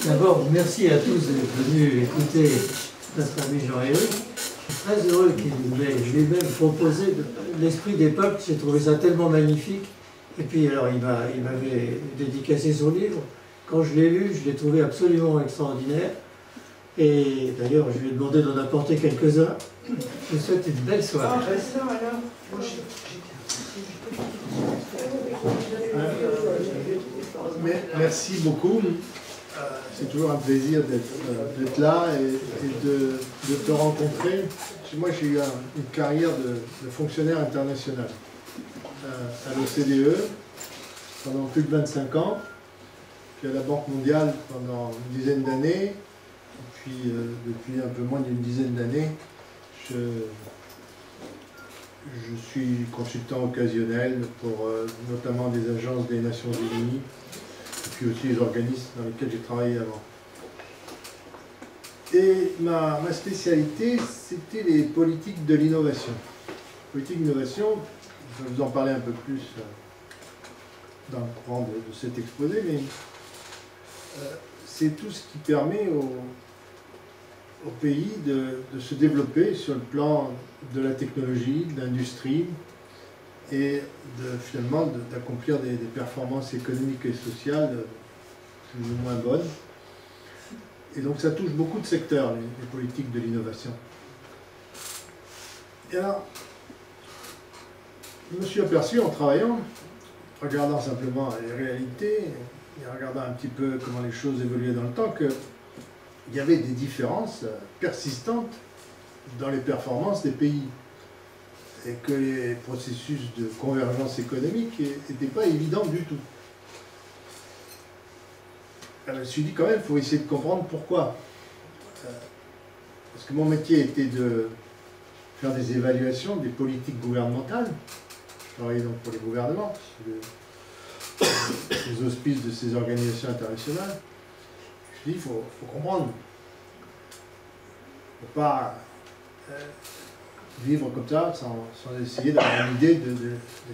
D'abord, merci à tous d'être venus écouter notre ami Jean-Éric. Je suis très heureux qu'il m'ait lui-même proposé l'esprit des peuples. J'ai trouvé ça tellement magnifique. Et puis, alors, il m'avait dédicacé son livre. Quand je l'ai lu, je l'ai trouvé absolument extraordinaire. Et d'ailleurs, je lui ai demandé d'en apporter quelques-uns. Je vous souhaite une belle soirée. Merci beaucoup. C'est toujours un plaisir d'être là et de te rencontrer. Moi, j'ai eu une carrière de fonctionnaire international à l'OCDE pendant plus de 25 ans, puis à la Banque mondiale pendant une dizaine d'années, et puis depuis un peu moins d'une dizaine d'années, je suis consultant occasionnel pour notamment des agences des Nations Unies, et puis aussi les organismes dans lesquels j'ai travaillé avant. Et ma spécialité, c'était les politiques de l'innovation. Politique d'innovation, je vais vous en parler un peu plus dans le courant de cet exposé, mais c'est tout ce qui permet au pays de se développer sur le plan de la technologie, de l'industrie, et finalement d'accomplir des performances économiques et sociales plus ou moins bonnes. Et donc ça touche beaucoup de secteurs, les politiques de l'innovation. Et alors, je me suis aperçu en travaillant, en regardant simplement les réalités, et en regardant un petit peu comment les choses évoluaient dans le temps, qu'il y avait des différences persistantes dans les performances des pays. Et que les processus de convergence économique n'étaient pas évidents du tout. Alors, je me suis dit quand même, il faut essayer de comprendre pourquoi. Parce que mon métier était de faire des évaluations des politiques gouvernementales. Je travaillais donc pour les gouvernements, sous les auspices de ces organisations internationales. Je me suis dit, il faut comprendre. Il ne faut pas vivre comme ça sans essayer d'avoir une idée des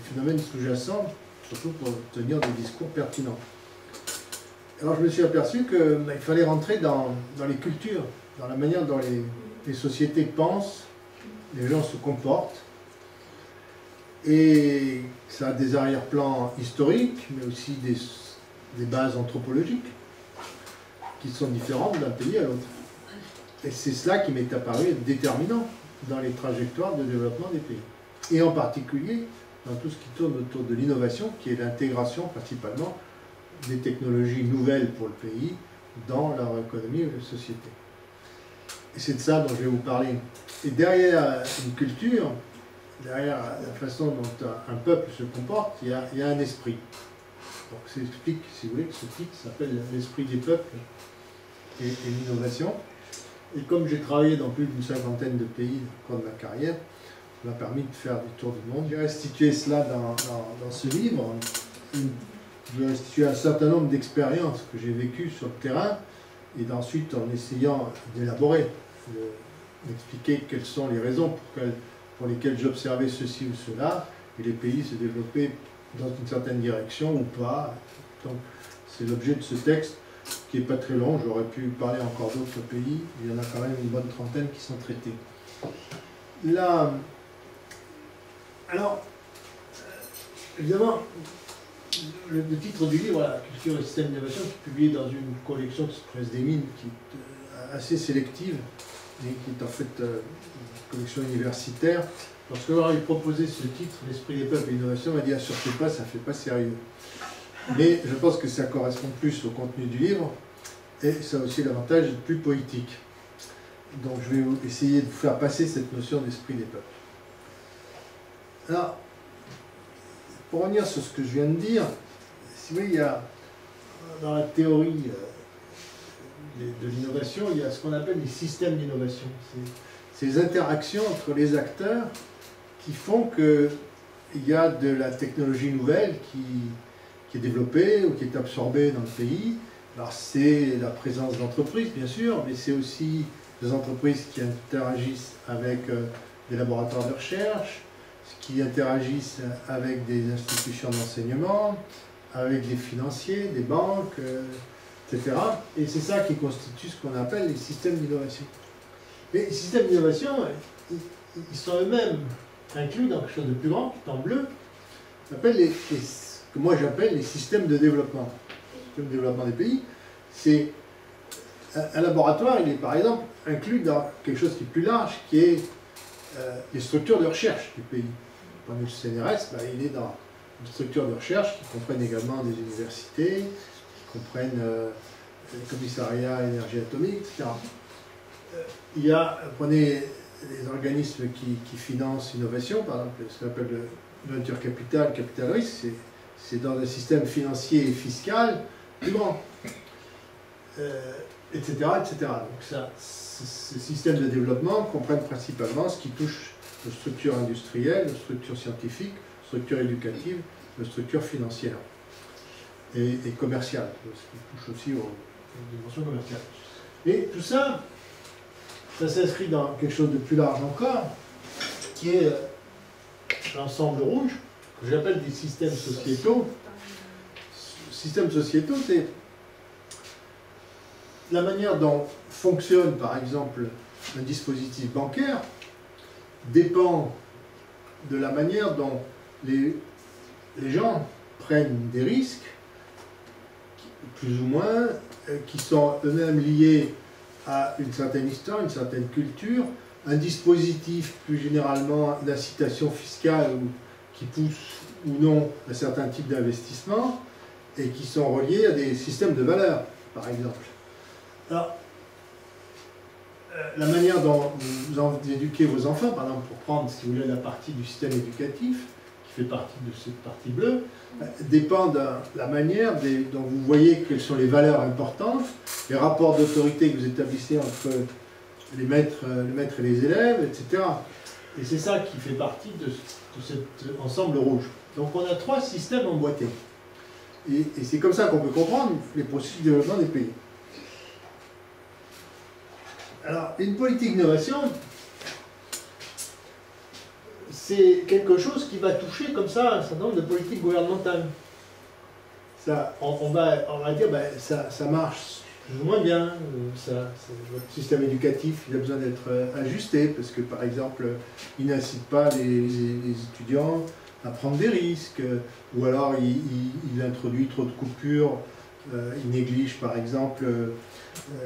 phénomènes sous-jacents, surtout pour tenir des discours pertinents. Alors je me suis aperçu qu'il fallait rentrer dans les cultures, dans la manière dont les sociétés pensent, les gens se comportent, et ça a des arrière-plans historiques, mais aussi des bases anthropologiques qui sont différentes d'un pays à l'autre. Et c'est cela qui m'est apparu être déterminant dans les trajectoires de développement des pays. Et en particulier dans tout ce qui tourne autour de l'innovation, qui est l'intégration principalement des technologies nouvelles pour le pays dans leur économie et leur société. Et c'est de ça dont je vais vous parler. Et derrière une culture, derrière la façon dont un peuple se comporte, il y a un esprit. Donc ça explique, si vous voulez, que ce titre s'appelle l'esprit des peuples et l'innovation. Et comme j'ai travaillé dans plus d'une cinquantaine de pays au cours de ma carrière, ça m'a permis de faire des tours du monde. J'ai restitué cela dans ce livre. J'ai restitué un certain nombre d'expériences que j'ai vécues sur le terrain, et ensuite en essayant d'élaborer, d'expliquer quelles sont les raisons pour lesquelles j'observais ceci ou cela, et les pays se développaient dans une certaine direction ou pas. Donc c'est l'objet de ce texte, qui n'est pas très long. J'aurais pu parler encore d'autres pays, il y en a quand même une bonne trentaine qui sont traités. Là, alors, évidemment, le titre du livre, voilà, Culture et système d'innovation, qui est publié dans une collection de Presse des Mines, qui est assez sélective, et qui est en fait une collection universitaire. Lorsque j'aurais proposé ce titre, L'esprit des peuples et l'innovation, on m'a dit, ah, surtout pas, ça ne fait pas sérieux. Mais je pense que ça correspond plus au contenu du livre, et ça a aussi l'avantage d'être plus poétique. Donc je vais essayer de vous faire passer cette notion d'esprit des peuples. Alors, pour revenir sur ce que je viens de dire, si vous voyez, il y a, dans la théorie de l'innovation, il y a ce qu'on appelle les systèmes d'innovation. C'est ces interactions entre les acteurs qui font qu'il y a de la technologie nouvelle qui est développée ou qui est absorbée dans le pays. Alors c'est la présence d'entreprises, bien sûr, mais c'est aussi des entreprises qui interagissent avec des laboratoires de recherche, qui interagissent avec des institutions d'enseignement, avec des financiers, des banques, etc. Et c'est ça qui constitue ce qu'on appelle les systèmes d'innovation. Mais les systèmes d'innovation, ils sont eux-mêmes inclus dans quelque chose de plus grand, qui est en bleu, que moi j'appelle les systèmes de développement. Les systèmes de développement des pays, c'est un laboratoire, il est par exemple inclus dans quelque chose qui est plus large, qui est les structures de recherche du pays. Pour le CNRS, il est dans une structure de recherche qui comprennent également des universités, qui comprennent les commissariats énergie atomique, etc. Il y a, prenez les organismes qui financent l'innovation, par exemple ce qu'on appelle le venture capital, capital risque, c'est dans un système financier et fiscal plus grand, etc., etc. Donc ça, ces systèmes de développement comprennent principalement ce qui touche aux structures industrielles, aux structures scientifiques, aux structures éducatives, aux structures financières et commerciales, ce qui touche aussi aux dimensions commerciales. Et tout ça, ça s'inscrit dans quelque chose de plus large encore, qui est l'ensemble rouge, que j'appelle des systèmes sociétaux. Systèmes sociétaux, c'est la manière dont fonctionne, par exemple, un dispositif bancaire dépend de la manière dont les gens prennent des risques, plus ou moins, qui sont eux-mêmes liés à une certaine histoire, une certaine culture, un dispositif plus généralement d'incitation fiscale qui pousse ou non un certain type d'investissement et qui sont reliés à des systèmes de valeurs, par exemple. Alors, la manière dont vous éduquez vos enfants, par exemple, pour prendre, si vous voulez, la partie du système éducatif, qui fait partie de cette partie bleue, dépend de la manière dont vous voyez quelles sont les valeurs importantes, les rapports d'autorité que vous établissez entre les maîtres et les élèves, etc. Et c'est ça qui fait partie de cet ensemble rouge. Donc on a 3 systèmes emboîtés. Et c'est comme ça qu'on peut comprendre les processus de développement des pays. Alors, une politique d'innovation, c'est quelque chose qui va toucher comme ça un certain nombre de politiques gouvernementales. Ça, on va dire, ça marche plus ou moins bien. Votre système éducatif, il a besoin d'être ajusté, parce que, par exemple, il n'incite pas les étudiants à prendre des risques, ou alors il introduit trop de coupures, il néglige, par exemple,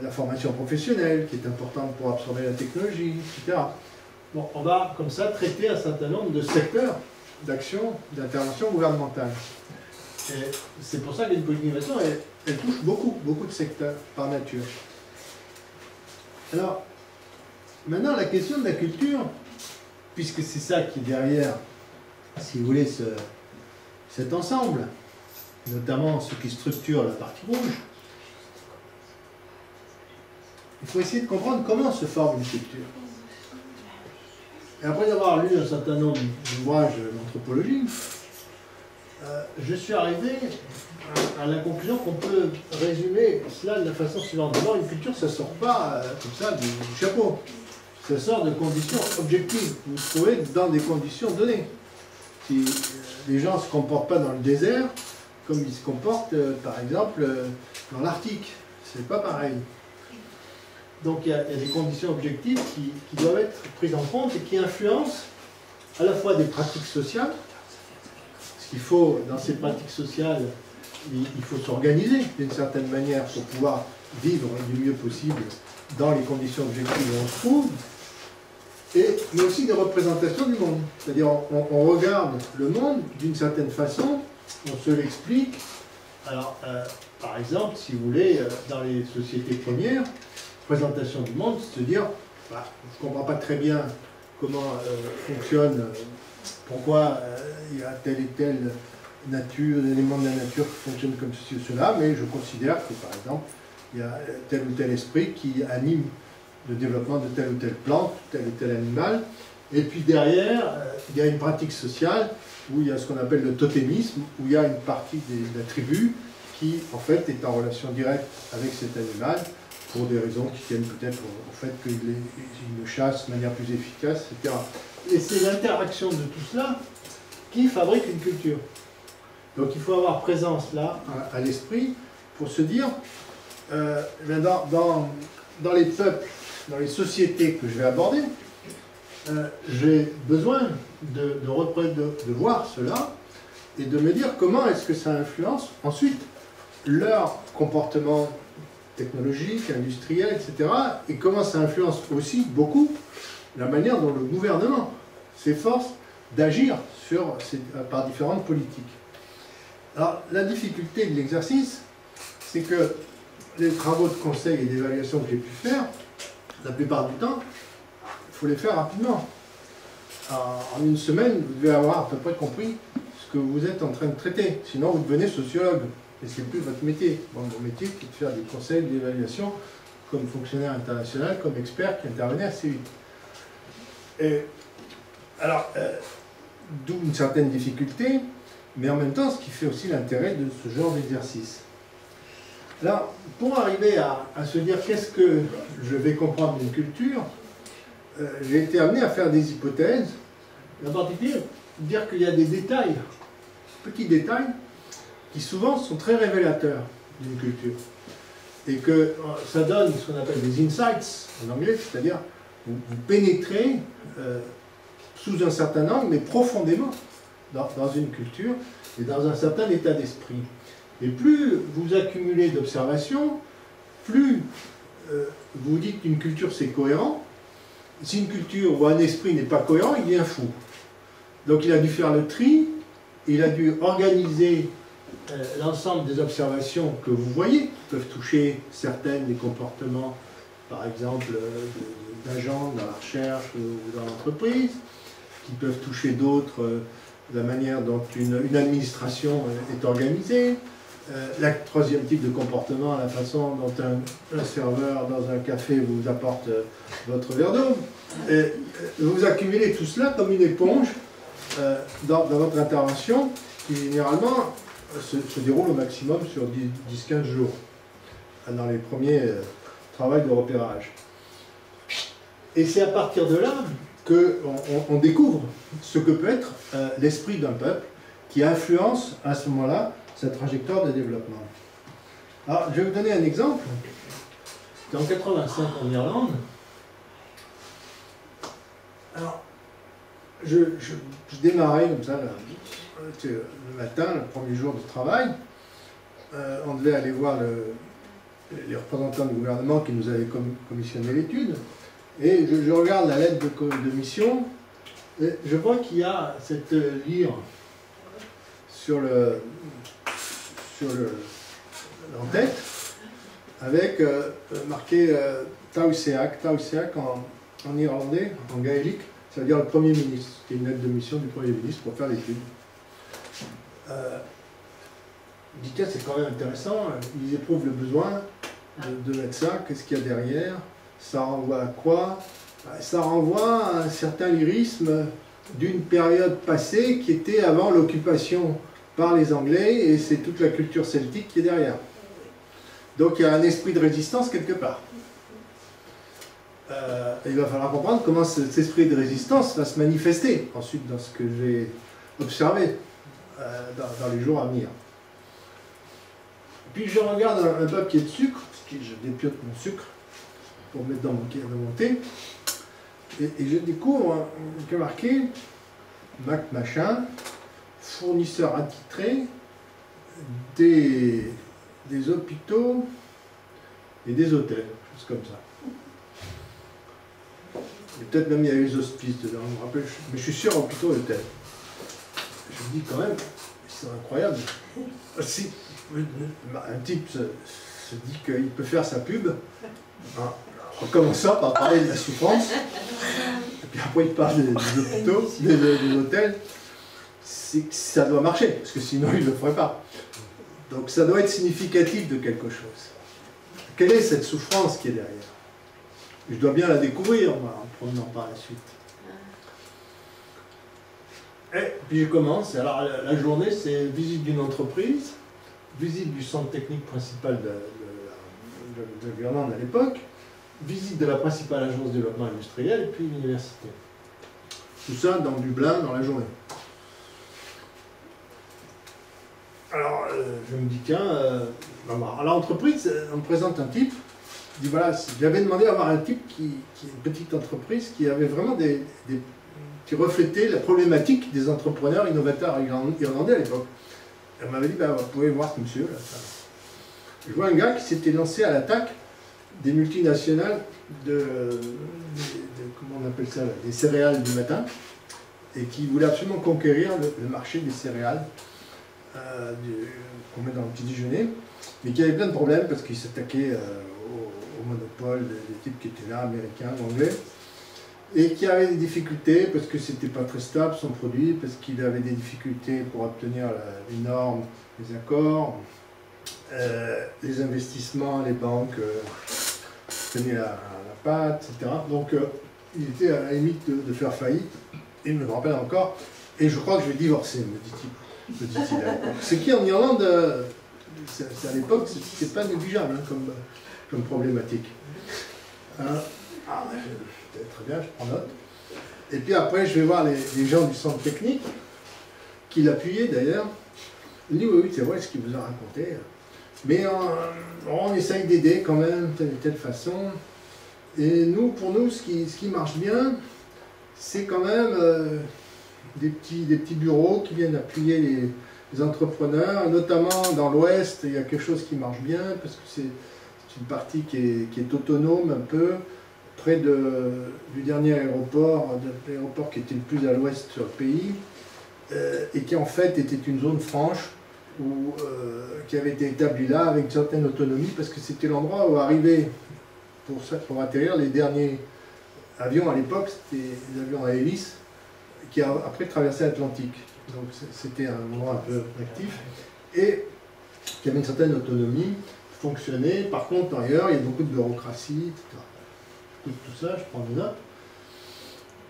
la formation professionnelle, qui est importante pour absorber la technologie, etc. Bon, on va, comme ça, traiter un certain nombre de secteurs d'action, d'intervention gouvernementale. Et c'est pour ça qu'une politique d'innovation, elle touche beaucoup de secteurs, par nature. Alors, maintenant, la question de la culture, puisque c'est ça qui est derrière, si vous voulez, cet ensemble, notamment ce qui structure la partie rouge, il faut essayer de comprendre comment se forme une culture. Et après avoir lu un certain nombre d'ouvrages d'anthropologie, je suis arrivé à la conclusion qu'on peut résumer cela de la façon suivante. D'abord, une culture, ça ne sort pas comme ça du chapeau. Ça sort de conditions objectives. Vous vous trouvez dans des conditions données. Si les gens ne se comportent pas dans le désert, comme ils se comportent, par exemple, dans l'Arctique. C'est pas pareil. Donc il y a des conditions objectives qui doivent être prises en compte et qui influencent à la fois des pratiques sociales. Ce qu'il faut, dans ces pratiques sociales, il faut s'organiser d'une certaine manière pour pouvoir vivre du mieux possible dans les conditions objectives où on se trouve, mais aussi des représentations du monde. C'est-à-dire on regarde le monde d'une certaine façon, on se l'explique. Alors, par exemple, si vous voulez, dans les sociétés premières, présentation du monde, c'est de dire, je ne comprends pas très bien comment fonctionne, pourquoi il y a telle et telle nature, élément de la nature qui fonctionne comme ceci ou cela, mais je considère que, par exemple, il y a tel ou tel esprit qui anime le développement de telle ou telle plante, tel ou tel animal, et puis derrière, il y a une pratique sociale où il y a ce qu'on appelle le totémisme, où il y a une partie de la tribu qui, en fait, est en relation directe avec cet animal, pour des raisons qui tiennent peut-être au fait qu'il le chasse de manière plus efficace, etc. Et c'est l'interaction de tout cela qui fabrique une culture. Donc il faut avoir présence là, à l'esprit, pour se dire, Dans les peuples, dans les sociétés que je vais aborder, j'ai besoin de voir cela et de me dire comment est-ce que ça influence ensuite leur comportement technologique, industriel, etc. Et comment ça influence aussi beaucoup la manière dont le gouvernement s'efforce d'agir par différentes politiques. Alors, la difficulté de l'exercice, c'est que les travaux de conseil et d'évaluation que j'ai pu faire, la plupart du temps, il faut les faire rapidement. En une semaine, vous devez avoir à peu près compris ce que vous êtes en train de traiter. Sinon, vous devenez sociologue. Et ce n'est plus votre métier. Bon, mon métier, c'est de faire des conseils d'évaluation comme fonctionnaire international, comme expert qui intervenait assez vite. Et, alors, d'où une certaine difficulté, mais en même temps, ce qui fait aussi l'intérêt de ce genre d'exercice. Alors, pour arriver à se dire qu'est-ce que je vais comprendre d'une culture, j'ai été amené à faire des hypothèses, en particulier dire qu'il y a des détails, petits détails, qui souvent sont très révélateurs d'une culture. Et que ça donne ce qu'on appelle des insights en anglais, c'est-à-dire vous pénétrez sous un certain angle, mais profondément dans une culture et dans un certain état d'esprit. Et plus vous accumulez d'observations, plus vous dites qu'une culture c'est cohérent. Si une culture ou un esprit n'est pas cohérent, il devient fou. Donc il a dû faire le tri, il a dû organiser l'ensemble des observations que vous voyez, qui peuvent toucher certaines des comportements, par exemple, d'agents dans la recherche ou dans l'entreprise, qui peuvent toucher d'autres, la manière dont une administration est organisée, le troisième type de comportement, la façon dont un serveur dans un café vous apporte votre verre d'eau. Vous accumulez tout cela comme une éponge dans votre intervention qui généralement se déroule au maximum sur 10-15 jours dans les premiers travaux de repérage. Et c'est à partir de là qu'on découvre ce que peut être l'esprit d'un peuple qui influence à ce moment-là sa trajectoire de développement. Alors, je vais vous donner un exemple. En 85 en Irlande, alors, je démarrais comme ça le matin, le premier jour de travail. On devait aller voir les représentants du gouvernement qui nous avaient commissionné l'étude. Et je regarde la lettre de mission, et je vois qu'il y a cette lyre en-tête, avec marqué Taoiseach en irlandais, en gaélique, ça veut dire le Premier ministre. C'était une lettre de mission du Premier ministre pour faire l'étude. Je dis, tiens, c'est quand même intéressant, ils éprouvent le besoin de mettre ça, qu'est-ce qu'il y a derrière, ça renvoie à quoi? Ça renvoie à un certain lyrisme d'une période passée qui était avant l'occupation par les Anglais, et c'est toute la culture celtique qui est derrière. Donc il y a un esprit de résistance quelque part. Il va falloir comprendre comment cet esprit de résistance va se manifester ensuite dans ce que j'ai observé dans les jours à venir. Puis je regarde un papier de sucre, parce que je dépiote mon sucre pour mettre dans mon thé, et je découvre que marqué Mac machin, fournisseur attitré des hôpitaux et des hôtels, choses comme ça. Et peut-être même il y a eu les hospices dedans, je me rappelle, mais je suis sûr hôpitaux et hôtels. Je me dis quand même, c'est incroyable. Si un type se dit qu'il peut faire sa pub, en commençant par parler de la souffrance, et puis après il parle des hôpitaux, des hôtels, ça doit marcher, parce que sinon il ne le ferait pas. Donc ça doit être significatif de quelque chose. Quelle est cette souffrance qui est derrière? Je dois bien la découvrir, moi, en promenant par la suite. Et puis je commence, alors la journée c'est visite d'une entreprise, visite du centre technique principal de l'Irlande à l'époque, visite de la principale agence de développement industriel, et puis l'université. Tout ça dans Dublin, dans la journée. Alors, je me dis, tiens, À l'entreprise, on me présente un type, il dit voilà, j'avais demandé à avoir un type qui est une petite entreprise, qui avait vraiment qui reflétait la problématique des entrepreneurs innovateurs irlandais à l'époque. Elle m'avait dit, bah, vous pouvez voir ce monsieur. Là. Je vois un gars qui s'était lancé à l'attaque des multinationales comment on appelle ça, là, des céréales du matin, et qui voulait absolument conquérir le marché des céréales qu'on met dans le petit déjeuner, mais qui avait plein de problèmes parce qu'il s'attaquait au monopole des types qui étaient là, américains, anglais, et qui avait des difficultés parce que c'était pas très stable son produit, parce qu'il avait des difficultés pour obtenir les normes, les accords, les investissements, les banques tenaient la patte, etc. Donc il était à la limite de faire faillite, et il me le rappelle encore, et je crois que je vais divorcer, me dit-il à l'époque. Ce qui en Irlande, à l'époque, c'était pas négligeable hein, comme problématique. Très bien, je prends note. Et puis après, je vais voir les gens du centre technique, qui l'appuyaient d'ailleurs. Ils disent oui, c'est vrai ce qu'il vous a raconté. Mais on essaye d'aider quand même, telle et telle façon. Et pour nous, ce qui marche bien, c'est quand même des petits bureaux qui viennent appuyer les entrepreneurs, notamment dans l'Ouest, il y a quelque chose qui marche bien, parce que c'est une partie qui est autonome un peu, près du dernier aéroport, de l'aéroport qui était le plus à l'ouest sur le pays, et qui en fait était une zone franche, qui avait été établie là avec une certaine autonomie, parce que c'était l'endroit où arrivaient, pour atterrir, les derniers avions à l'époque, c'était des avions à hélice, qui après traversaient l'Atlantique. Donc c'était un endroit un peu actif, et qui avait une certaine autonomie, fonctionnait. Par contre, ailleurs, il y a beaucoup de bureaucratie, etc. Tout ça, je prends des notes.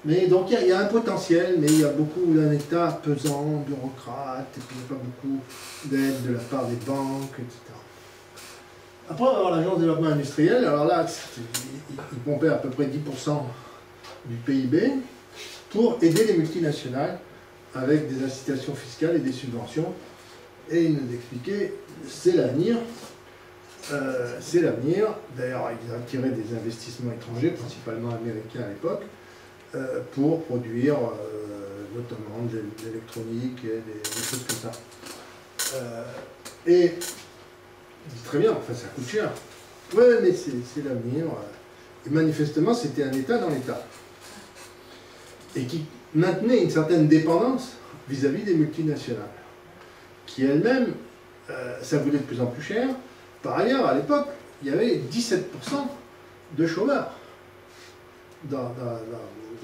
Mais donc il y a un potentiel, mais il y a beaucoup d'un État pesant, bureaucrate, et puis il n'y a pas beaucoup d'aide de la part des banques, etc. Après, on va avoir l'agence de développement industriel. Alors là, il pompait à peu près 10% du PIB pour aider les multinationales avec des incitations fiscales et des subventions. Et il nous expliquait, c'est l'avenir. C'est l'avenir. D'ailleurs, ils attiraient des investissements étrangers, principalement américains à l'époque, pour produire notamment de l'électronique et des choses comme ça. Et il dit très bien, enfin ça coûte cher. Oui, mais c'est l'avenir. Et manifestement, c'était un État dans l'État. Et qui maintenait une certaine dépendance vis-à-vis des multinationales, qui elles-mêmes, ça voulait de plus en plus cher. Par ailleurs, à l'époque, il y avait 17% de chômeurs dans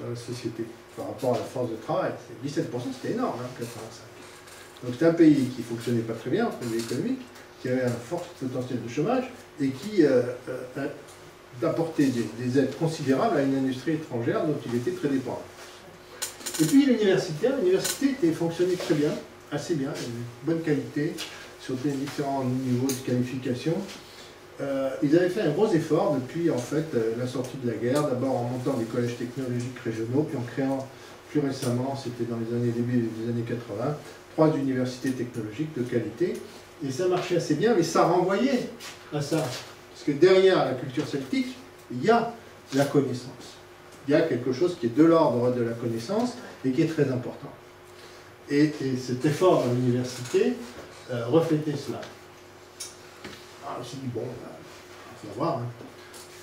la société par rapport à la force de travail. 17%, c'était énorme, hein, 85. Donc c'est un pays qui ne fonctionnait pas très bien, un pays économique, qui avait un fort potentiel de chômage et qui apportait des aides considérables à une industrie étrangère dont il était très dépendant. Et puis l'université fonctionnait très bien, assez bien, une bonne qualité sur les différents niveaux de qualification. Ils avaient fait un gros effort depuis en fait la sortie de la guerre, d'abord en montant des collèges technologiques régionaux, puis en créant plus récemment, c'était dans les début des années 80, 3 universités technologiques de qualité. Et ça marchait assez bien, mais ça renvoyait à ça. Parce que derrière la culture celtique, il y a la connaissance. Il y a quelque chose qui est de l'ordre de la connaissance et qui est très important. Et cet effort dans l'université reflétait cela. Alors, je me suis dit, bon, on va voir. Hein.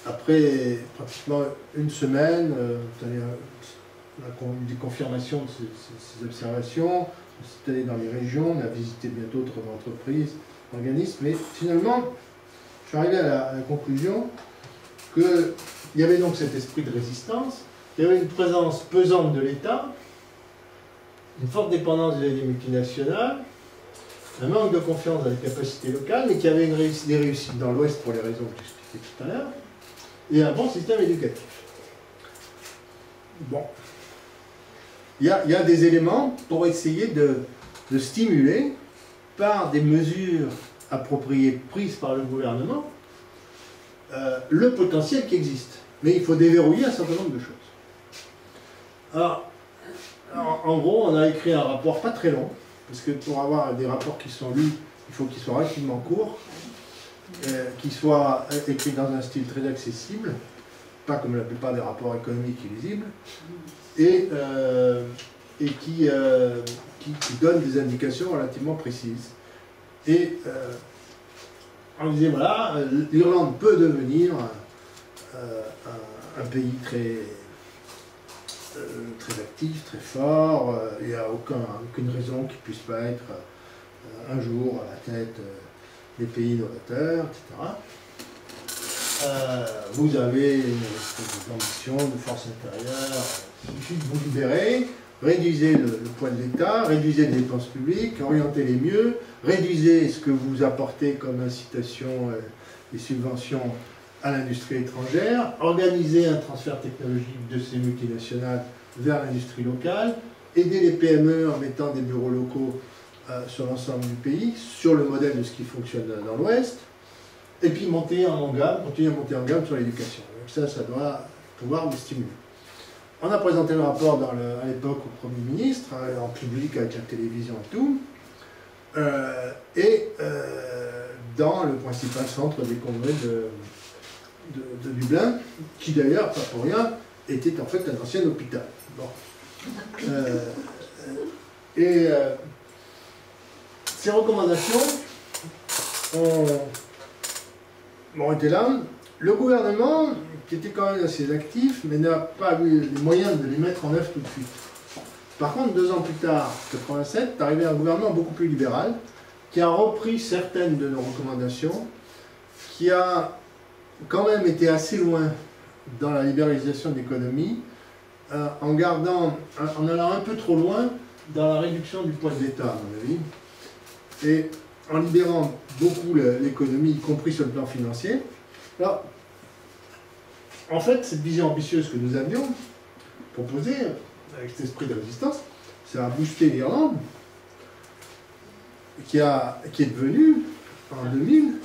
Après pratiquement une semaine, on a eu des confirmations de ces observations. On s'est allé dans les régions, on a visité bien d'autres entreprises, organismes, mais finalement, je suis arrivé à la conclusion qu'il y avait donc cet esprit de résistance, il y avait une présence pesante de l'État, une forte dépendance des multinationales, un manque de confiance dans les capacités locales, mais qui avait des réussites dans l'Ouest pour les raisons que j'expliquais tout à l'heure, et un bon système éducatif. Bon. Il y a des éléments pour essayer de stimuler, par des mesures appropriées prises par le gouvernement, le potentiel qui existe. Mais il faut déverrouiller un certain nombre de choses. Alors, en gros, on a écrit un rapport pas très long, parce que pour avoir des rapports qui sont lus, il faut qu'ils soient relativement courts. qui soit écrit dans un style très accessible, pas comme la plupart des rapports économiques illisibles, et qui donne des indications relativement précises. Et on disait, voilà, l'Irlande peut devenir un pays très actif, très fort, il n'y a aucune raison qu'il ne puisse pas être un jour à la tête des pays innovateurs, etc. Vous avez une espèce d'ambition, de force intérieure, il suffit de vous libérer, réduisez le poids de l'État, réduisez les dépenses publiques, orientez-les mieux, réduisez ce que vous apportez comme incitation et subventions à l'industrie étrangère, organisez un transfert technologique de ces multinationales vers l'industrie locale, aidez les PME en mettant des bureaux locaux sur l'ensemble du pays, sur le modèle de ce qui fonctionne dans l'Ouest, et puis monter en gamme, continuer à monter en gamme sur l'éducation. Donc ça doit pouvoir vous stimuler. On a présenté le rapport à l'époque au Premier ministre, en public avec la télévision et tout, dans le principal centre des congrès de Dublin, qui d'ailleurs, pas pour rien, était en fait un ancien hôpital. Bon. Ces recommandations ont été là. Le gouvernement, qui était quand même assez actif, mais n'a pas eu les moyens de les mettre en œuvre tout de suite. Par contre, 2 ans plus tard, 87, est arrivé un gouvernement beaucoup plus libéral, qui a repris certaines de nos recommandations, qui a quand même été assez loin dans la libéralisation de l'économie, en allant un peu trop loin dans la réduction du poids de l'État, à mon avis, et en libérant beaucoup l'économie, y compris sur le plan financier. Alors, en fait, cette vision ambitieuse que nous avions proposée, avec cet esprit de résistance, ça a boosté l'Irlande, qui est devenu, en 2000,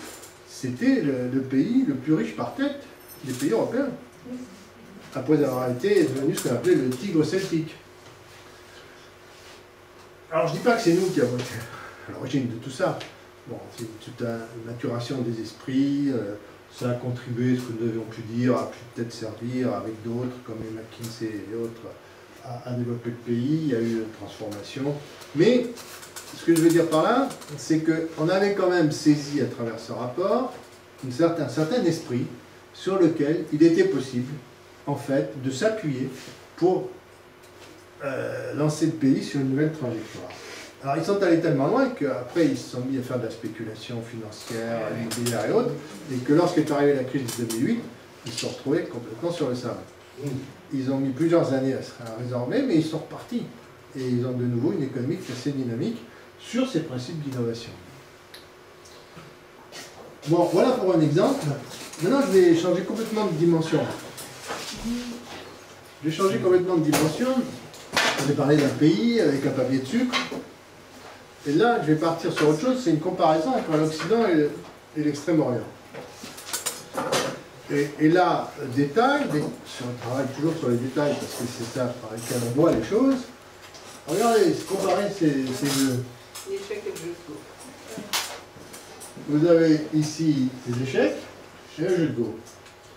c'était le pays le plus riche par tête des pays européens, après avoir été devenu ce qu'on appelait le tigre celtique. Alors je ne dis pas que c'est nous qui avons été à l'origine de tout ça. Bon, c'est toute une maturation des esprits, ça a contribué, ce que nous avions pu dire, a pu peut-être servir avec d'autres, comme les McKinsey et autres, à développer le pays, il y a eu une transformation. Mais ce que je veux dire par là, c'est qu'on avait quand même saisi à travers ce rapport un certain esprit sur lequel il était possible, en fait, de s'appuyer pour lancer le pays sur une nouvelle trajectoire. Alors ils sont allés tellement loin qu'après ils se sont mis à faire de la spéculation financière, immobilière et autres, et que lorsqu'est arrivée la crise de 2008, ils se sont retrouvés complètement sur le sable. Ils ont mis plusieurs années à se résorber, mais ils sont repartis. Et ils ont de nouveau une économie qui est assez dynamique sur ces principes d'innovation. Bon, voilà pour un exemple. Maintenant, je vais changer complètement de dimension. Je vais changer complètement de dimension. Je vais parler d'un pays avec un papier de sucre. Et là, je vais partir sur autre chose. C'est une comparaison entre l'Occident et l'Extrême-Orient. Et là, détail, on travaille toujours sur les détails parce que c'est ça par lequel on voit les choses. Regardez, comparer ces deux. L'échec et le jeu de Go. Vous avez ici les échecs et le jeu de Go.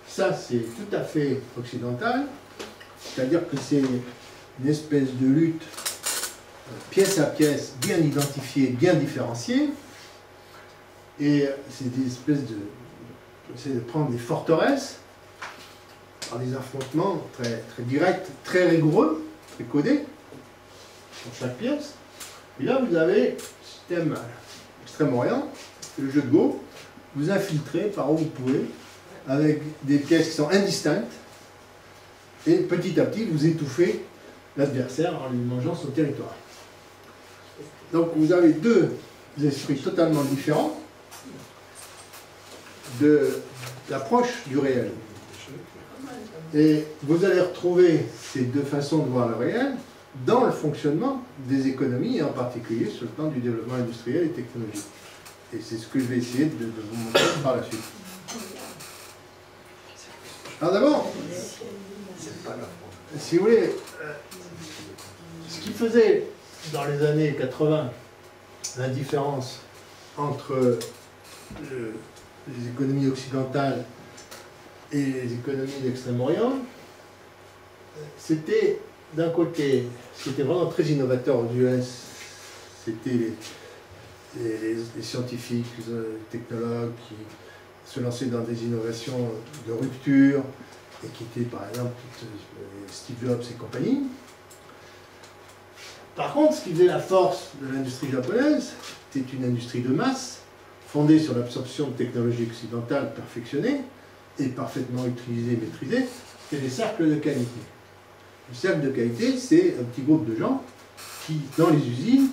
Ça, c'est tout à fait occidental. C'est-à-dire que c'est une espèce de lutte pièce à pièce, bien identifiée, bien différenciée. Et c'est des espèces de... C'est de prendre des forteresses par des affrontements très, très directs, très rigoureux, très codés, pour chaque pièce. Et là, vous avez le système Extrême-Orient, le jeu de Go, vous infiltrez par où vous pouvez, avec des pièces qui sont indistinctes, et petit à petit, vous étouffez l'adversaire en lui mangeant son territoire. Donc, vous avez deux esprits totalement différents de l'approche du réel. Et vous allez retrouver ces deux façons de voir le réel dans le fonctionnement des économies, et en particulier sur le plan du développement industriel et technologique. Et c'est ce que je vais essayer de vous montrer par la suite. Alors d'abord, si vous voulez, ce qui faisait dans les années 80 la différence entre les économies occidentales et les économies d'Extrême-Orient, c'était d'un côté, ce qui était vraiment très innovateur aux US, c'était les scientifiques, les technologues qui se lançaient dans des innovations de rupture et qui étaient par exemple Steve Jobs et compagnie. Par contre, ce qui faisait la force de l'industrie japonaise, c'était une industrie de masse, fondée sur l'absorption de technologies occidentales perfectionnées et parfaitement utilisées et maîtrisées, c'était les cercles de qualité. Le cercle de qualité, c'est un petit groupe de gens qui, dans les usines,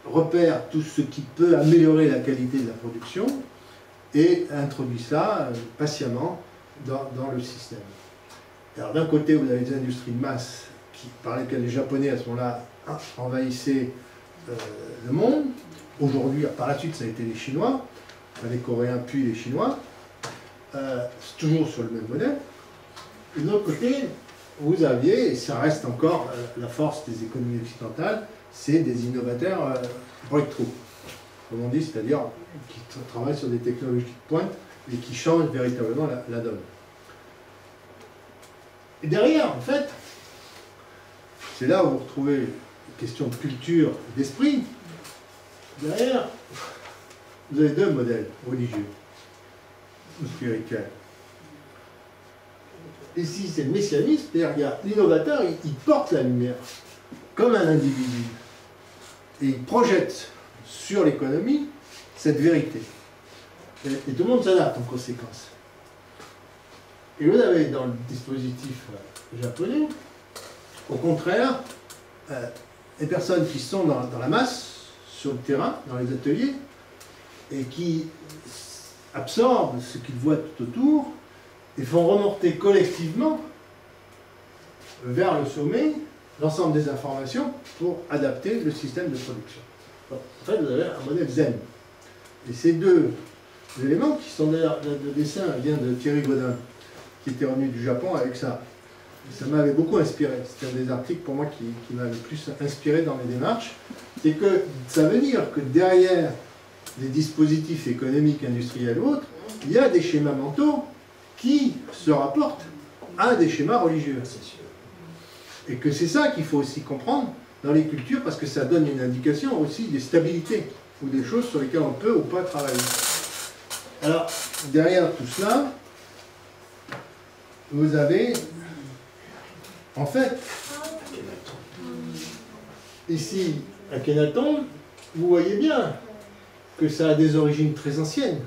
repèrent tout ce qui peut améliorer la qualité de la production et introduit ça patiemment dans le système. Alors d'un côté, vous avez des industries de masse par lesquelles les Japonais, à ce moment-là, envahissaient le monde. Aujourd'hui, par la suite, ça a été les Chinois, les Coréens puis les Chinois, toujours sur le même modèle. Et de l'autre côté, vous aviez, et ça reste encore la force des économies occidentales, c'est des innovateurs breakthrough, comme on dit, c'est-à-dire qui travaillent sur des technologies de pointe et qui changent véritablement la donne. Et derrière, en fait, c'est là où vous retrouvez les questions de culture, d'esprit. Derrière, vous avez deux modèles religieux ou spirituels. Ici, c'est le messianisme, c'est-à-dire qu'il y a l'innovateur, il porte la lumière comme un individu et il projette sur l'économie cette vérité. Et tout le monde s'adapte en conséquence. Et vous avez dans le dispositif japonais, au contraire, les personnes qui sont dans la masse, sur le terrain, dans les ateliers, et qui absorbent ce qu'ils voient tout autour, et font remonter collectivement vers le sommet l'ensemble des informations pour adapter le système de production. Bon, en fait, vous avez un modèle zen. Et ces deux éléments, qui sont d'ailleurs, le dessin vient de Thierry Godin, qui était revenu du Japon avec ça. Ça m'avait beaucoup inspiré. C'était un des articles pour moi qui m'a le plus inspiré dans mes démarches. C'est que ça veut dire que derrière les dispositifs économiques, industriels ou autres, il y a des schémas mentaux qui se rapportent à des schémas religieux. Et que c'est ça qu'il faut aussi comprendre dans les cultures, parce que ça donne une indication aussi des stabilités, ou des choses sur lesquelles on peut ou pas travailler. Alors, derrière tout cela, vous avez, en fait, ici, Akhenaton, vous voyez bien que ça a des origines très anciennes,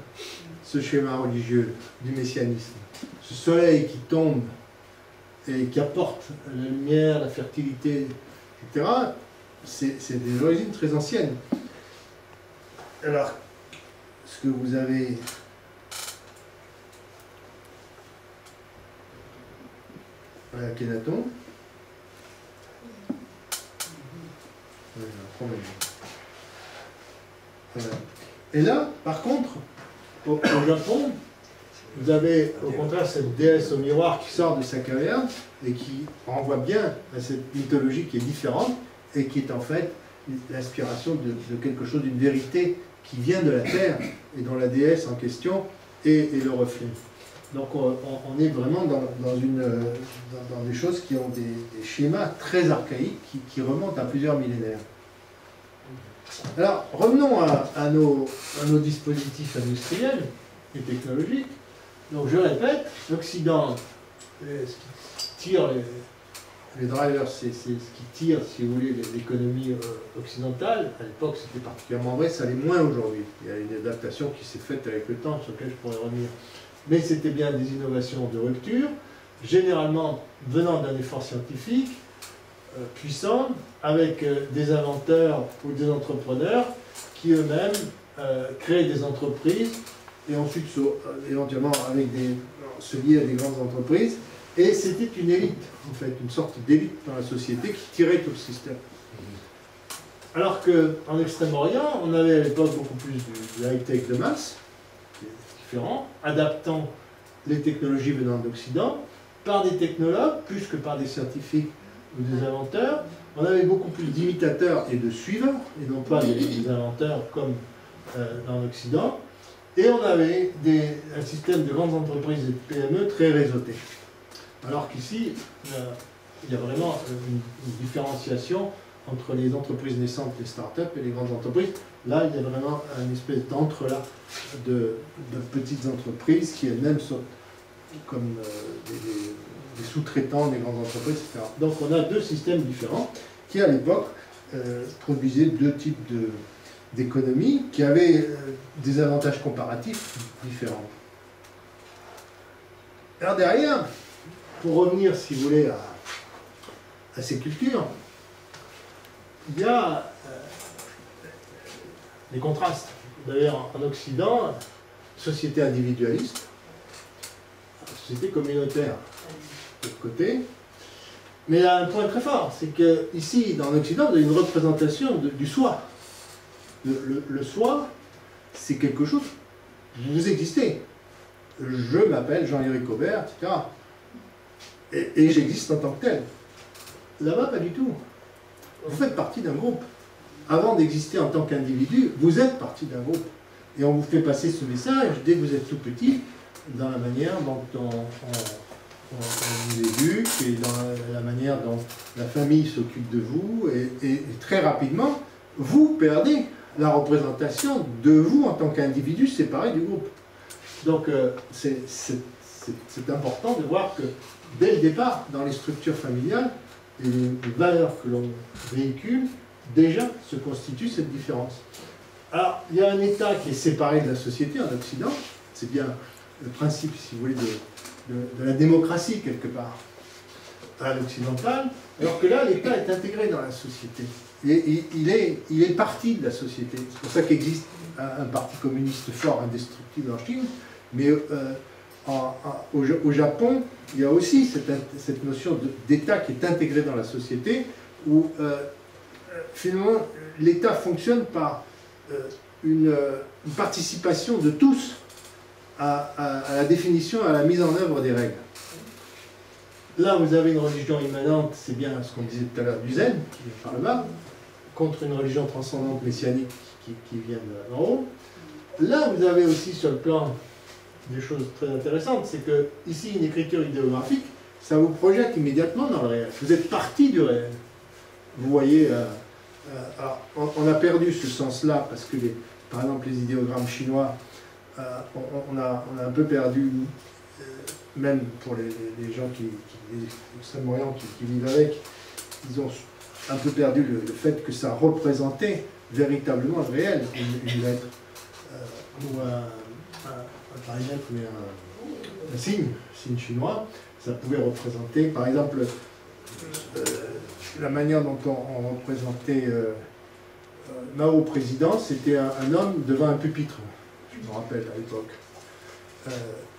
ce schéma religieux du messianisme. Ce soleil qui tombe et qui apporte la lumière, la fertilité, etc., c'est des origines très anciennes. Alors, ce que vous avez... Voilà, Akhenaton. Voilà. Et là, par contre, au Japon, vous avez au contraire cette déesse au miroir qui sort de sa caverne et qui renvoie bien à cette mythologie qui est différente et qui est en fait l'inspiration de quelque chose, d'une vérité qui vient de la terre et dont la déesse en question est le reflet. Donc on est vraiment dans des choses qui ont des schémas très archaïques qui remontent à plusieurs millénaires. Alors revenons à nos dispositifs industriels et technologiques. Donc je répète, l'Occident, ce qui tire les drivers, c'est ce qui tire, si vous voulez, l'économie occidentale. À l'époque, c'était particulièrement vrai, ça l'est moins aujourd'hui. Il y a une adaptation qui s'est faite avec le temps, sur laquelle je pourrais revenir. Mais c'était bien des innovations de rupture, généralement venant d'un effort scientifique puissant, avec des inventeurs ou des entrepreneurs qui eux-mêmes créent des entreprises et ensuite éventuellement se lier à des grandes entreprises. Et c'était une élite, en fait, une sorte d'élite dans la société qui tirait tout le système. Alors qu'en Extrême-Orient, on avait à l'époque beaucoup plus de high-tech de masse, différent, adaptant les technologies venant d'Occident par des technologues plus que par des scientifiques ou des inventeurs. On avait beaucoup plus d'imitateurs et de suiveurs, et non pas des inventeurs comme dans l'Occident. Et on avait un système de grandes entreprises et de PME très réseauté. Alors qu'ici, il y a vraiment une différenciation entre les entreprises naissantes, les startups et les grandes entreprises. Là, il y a vraiment une espèce d'entrelac de petites entreprises qui elles-mêmes sont comme des sous-traitants des grandes entreprises, etc. Donc on a deux systèmes différents qui, à l'époque, produisaient deux types d'économies qui avaient des avantages comparatifs différents. Alors derrière, pour revenir, si vous voulez, à ces cultures, il y a des contrastes. D'ailleurs, en Occident, société individualiste, société communautaire de l'autre côté. Mais il y a un point très fort, c'est que ici, dans l'Occident, vous avez une représentation du soi. Le soi, c'est quelque chose, vous existez. Je m'appelle Jean-Éric Aubert, etc. Et j'existe en tant que tel. Là-bas, pas du tout. Vous faites partie d'un groupe. Avant d'exister en tant qu'individu, vous êtes partie d'un groupe. Et on vous fait passer ce message dès que vous êtes tout petit, dans la manière dont on vous éduque et dans la manière dont la famille s'occupe de vous. Et très rapidement, vous perdez la représentation de vous en tant qu'individu séparé du groupe. Donc c'est important de voir que dès le départ, dans les structures familiales, les valeurs que l'on véhicule, déjà se constitue cette différence. Alors, il y a un État qui est séparé de la société en Occident, c'est bien le principe, si vous voulez, de la démocratie, quelque part, à l'occidental, alors que là, l'État est intégré dans la société. Il est partie de la société. C'est pour ça qu'existe un parti communiste fort, indestructible en Chine, mais au Japon, il y a aussi cette notion d'État qui est intégré dans la société, où finalement l'État fonctionne par une participation de tous à la définition, à la mise en œuvre des règles. Là, vous avez une religion immanente, c'est bien ce qu'on disait tout à l'heure du Zen, qui vient par le bas, contre une religion transcendante messianique qui vient d'en haut. Là, vous avez aussi sur le plan des choses très intéressantes, c'est que ici, une écriture idéographique, ça vous projette immédiatement dans le réel. Vous êtes partie du réel. Vous voyez, alors, on a perdu ce sens-là parce que, par exemple, les idéogrammes chinois, on a un peu perdu, même pour les gens qui Extrême-Orient qui vivent avec, ils ont un peu perdu le fait que ça représentait véritablement le réel, une lettre ou par exemple un signe chinois, ça pouvait représenter, par exemple, la manière dont on représentait Mao président, c'était un homme devant un pupitre, je me rappelle à l'époque.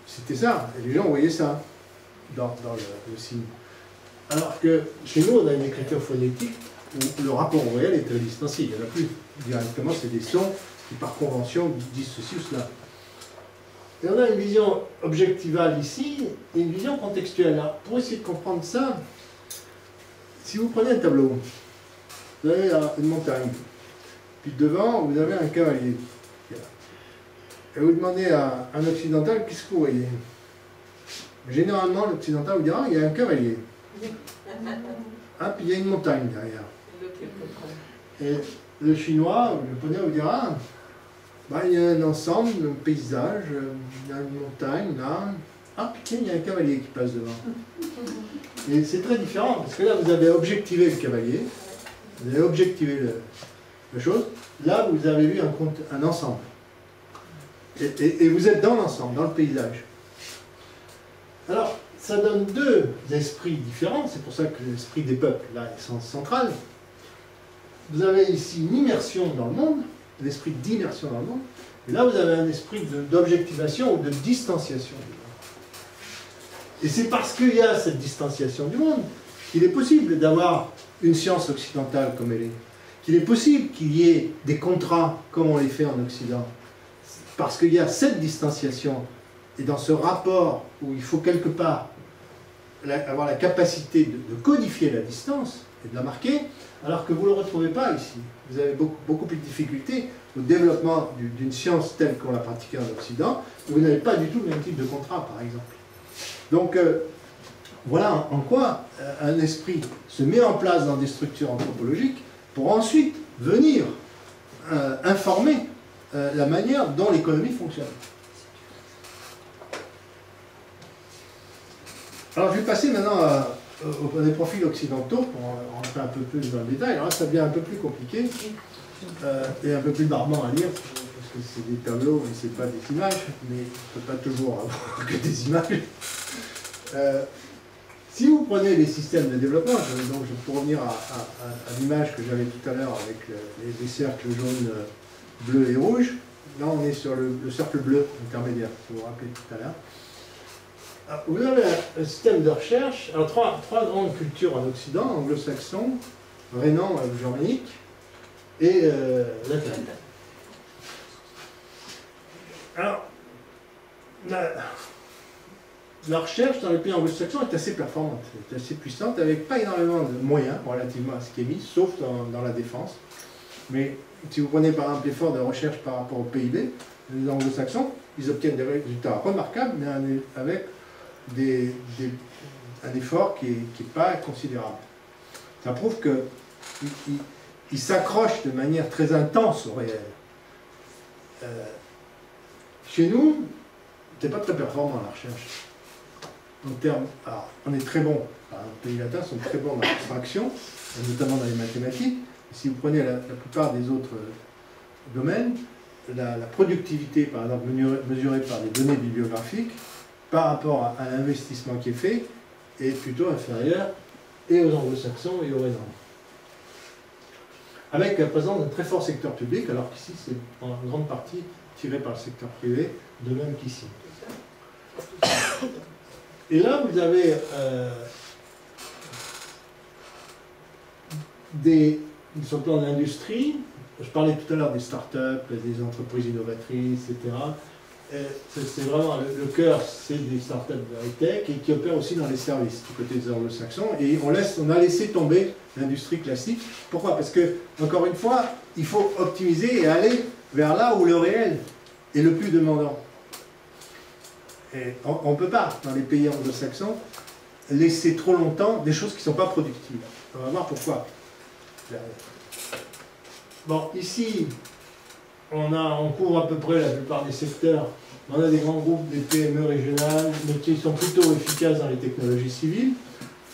C'était ça, et les gens voyaient ça dans le signe. Alors que chez nous, on a une écriture phonétique où le rapport au réel est très distancié, il n'y en a plus. Directement, c'est des sons qui, par convention, disent ceci ou cela. Et on a une vision objectivale ici, et une vision contextuelle. Alors, pour essayer de comprendre ça, si vous prenez un tableau, vous avez une montagne, puis devant, vous avez un cavalier. Et vous demandez à un occidental, qu'est-ce que vous voyez? Généralement, l'occidental vous dira, il y a un cavalier. Ah, puis il y a une montagne derrière. Et le chinois, le japonais vous dira, bah, il y a un ensemble, un paysage, il y a une montagne là. Ah, puis tiens, il y a un cavalier qui passe devant. Et c'est très différent, parce que là, vous avez objectivé le cavalier, vous avez objectivé la chose. Là, vous avez vu un ensemble. Et vous êtes dans l'ensemble, dans le paysage. Alors, ça donne deux esprits différents, c'est pour ça que l'esprit des peuples, là, est central. Vous avez ici une immersion dans le monde, l'esprit d'immersion dans le monde, et là, vous avez un esprit d'objectivation ou de distanciation du monde. Et c'est parce qu'il y a cette distanciation du monde qu'il est possible d'avoir une science occidentale comme elle est, qu'il est possible qu'il y ait des contrats comme on les fait en Occident. Parce qu'il y a cette distanciation, et dans ce rapport où il faut quelque part avoir la capacité de codifier la distance et de la marquer, alors que vous ne le retrouvez pas ici. Vous avez beaucoup plus de difficultés au développement d'une science telle qu'on l'a pratiquée en Occident, vous n'avez pas du tout le même type de contrat, par exemple. Donc, voilà en quoi un esprit se met en place dans des structures anthropologiques pour ensuite venir informer la manière dont l'économie fonctionne. Alors, je vais passer maintenant aux des profils occidentaux pour rentrer un peu plus dans le détail. Alors là, ça devient un peu plus compliqué et un peu plus barbant à lire, parce que c'est des tableaux et c'est pas des images, mais on ne peut pas toujours avoir que des images. Si vous prenez les systèmes de développement, donc je peux revenir à l'image que j'avais tout à l'heure avec les cercles jaunes, bleus et rouges. Là, on est sur le cercle bleu intermédiaire, si vous vous rappelez tout à l'heure. Vous avez un système de recherche, alors trois grandes cultures en Occident, anglo-saxon, rhénan, germanique, et latin. Alors, la recherche dans les pays anglo-saxons est assez performante, est assez puissante, avec pas énormément de moyens relativement à ce qui est mis, sauf dans la défense. Mais si vous prenez par exemple l'effort de recherche par rapport au PIB, les anglo-saxons, ils obtiennent des résultats remarquables, mais avec un effort qui n'est pas considérable. Ça prouve qu'ils s'accrochent de manière très intense au réel. Chez nous, c'est pas très performant la recherche. En termes, alors, on est très bon, les pays latins sont très bons dans l'abstraction, notamment dans les mathématiques. Et si vous prenez la plupart des autres domaines, la productivité, par exemple, mesurée par les données bibliographiques, par rapport à l'investissement qui est fait, est plutôt inférieur et aux anglo-saxons et aux rhénans. Avec la présence d'un très fort secteur public, alors qu'ici c'est en grande partie tiré par le secteur privé, de même qu'ici. Et là, vous avez sur le plan de l'industrie, je parlais tout à l'heure des startups, des entreprises innovatrices, etc. C'est vraiment le cœur, c'est des startups de high-tech et qui opèrent aussi dans les services du côté des anglo-saxons. Et on a laissé tomber l'industrie classique. Pourquoi? Parce que, encore une fois, il faut optimiser et aller vers là où le réel est le plus demandant. Et on ne peut pas, dans les pays anglo-saxons, laisser trop longtemps des choses qui ne sont pas productives. On va voir pourquoi. Bon, ici, on couvre à peu près la plupart des secteurs. On a des grands groupes, des PME régionales, mais qui sont plutôt efficaces dans les technologies civiles,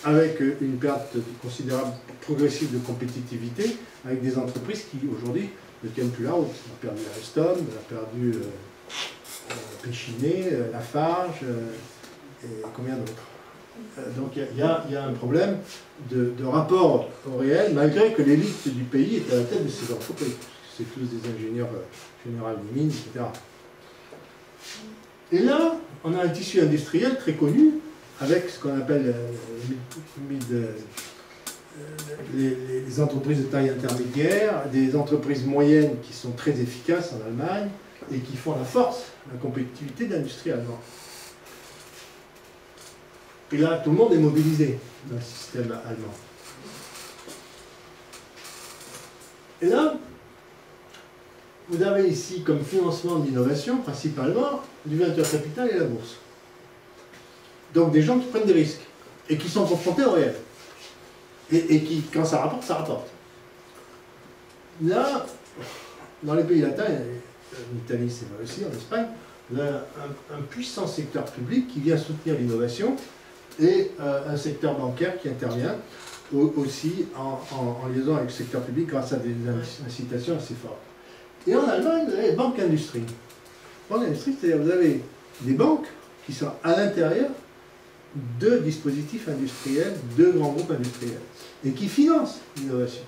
avec une perte considérable, progressive de compétitivité, avec des entreprises qui, aujourd'hui, ne tiennent plus la route. On a perdu Alstom, on a perdu Péchiné, Lafarge, et combien d'autres. Donc il y a un problème de rapport au réel, malgré que l'élite du pays est à la tête de ces entreprises. C'est tous des ingénieurs généraux des mines, etc. Et là, on a un tissu industriel très connu, avec ce qu'on appelle les entreprises de taille intermédiaire, des entreprises moyennes qui sont très efficaces en Allemagne, et qui font la force, la compétitivité de l'industrie allemande. Et là, tout le monde est mobilisé dans le système allemand. Et là, vous avez ici comme financement de l'innovation, principalement, du venture capital et la bourse. Donc des gens qui prennent des risques, et qui sont confrontés au réel. Et qui, quand ça rapporte, ça rapporte. Là, dans les pays latins, en Italie c'est vrai aussi, en Espagne, on a un puissant secteur public qui vient soutenir l'innovation et un secteur bancaire qui intervient aussi en liaison avec le secteur public grâce à des incitations assez fortes. Et en Allemagne, vous avez banque industrie. Banque industrie, c'est-à-dire vous avez des banques qui sont à l'intérieur de dispositifs industriels, de grands groupes industriels, et qui financent l'innovation.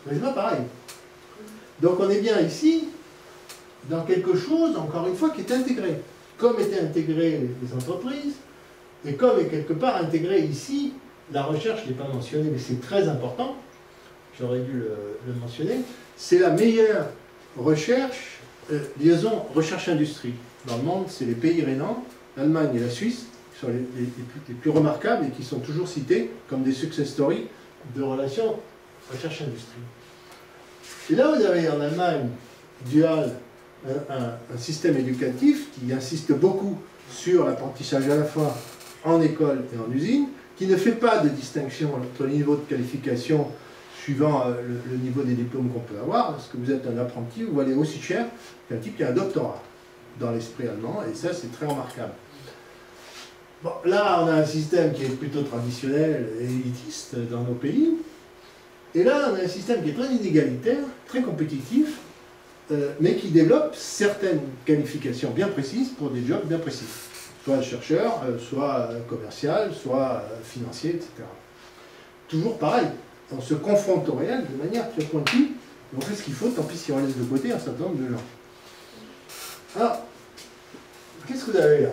C'est pas pareil. Donc on est bien ici dans quelque chose, encore une fois, qui est intégré. Comme étaient intégrées les entreprises, et comme est quelque part intégré ici, la recherche, je ne l'ai pas mentionné, mais c'est très important, j'aurais dû le mentionner, c'est la meilleure recherche, liaison recherche-industrie. Dans le monde, c'est les pays rhénans, l'Allemagne et la Suisse, qui sont les plus remarquables et qui sont toujours cités comme des success stories de relations recherche-industrie. Et là, vous avez en Allemagne dual, un système éducatif qui insiste beaucoup sur l'apprentissage à la fois en école et en usine, qui ne fait pas de distinction entre les niveaux de qualification suivant le niveau des diplômes qu'on peut avoir. Parce que vous êtes un apprenti, vous valez aussi cher qu'un type qui a un doctorat dans l'esprit allemand, et ça c'est très remarquable. Bon, là on a un système qui est plutôt traditionnel et élitiste dans nos pays, et là on a un système qui est très inégalitaire, très compétitif, mais qui développe certaines qualifications bien précises pour des jobs bien précis. Soit chercheur, soit commercial, soit financier, etc. Toujours pareil, on se confronte au réel de manière très pointue, et on fait ce qu'il faut, tant pis si on laisse de côté un certain nombre de gens. Alors, qu'est-ce que vous avez là?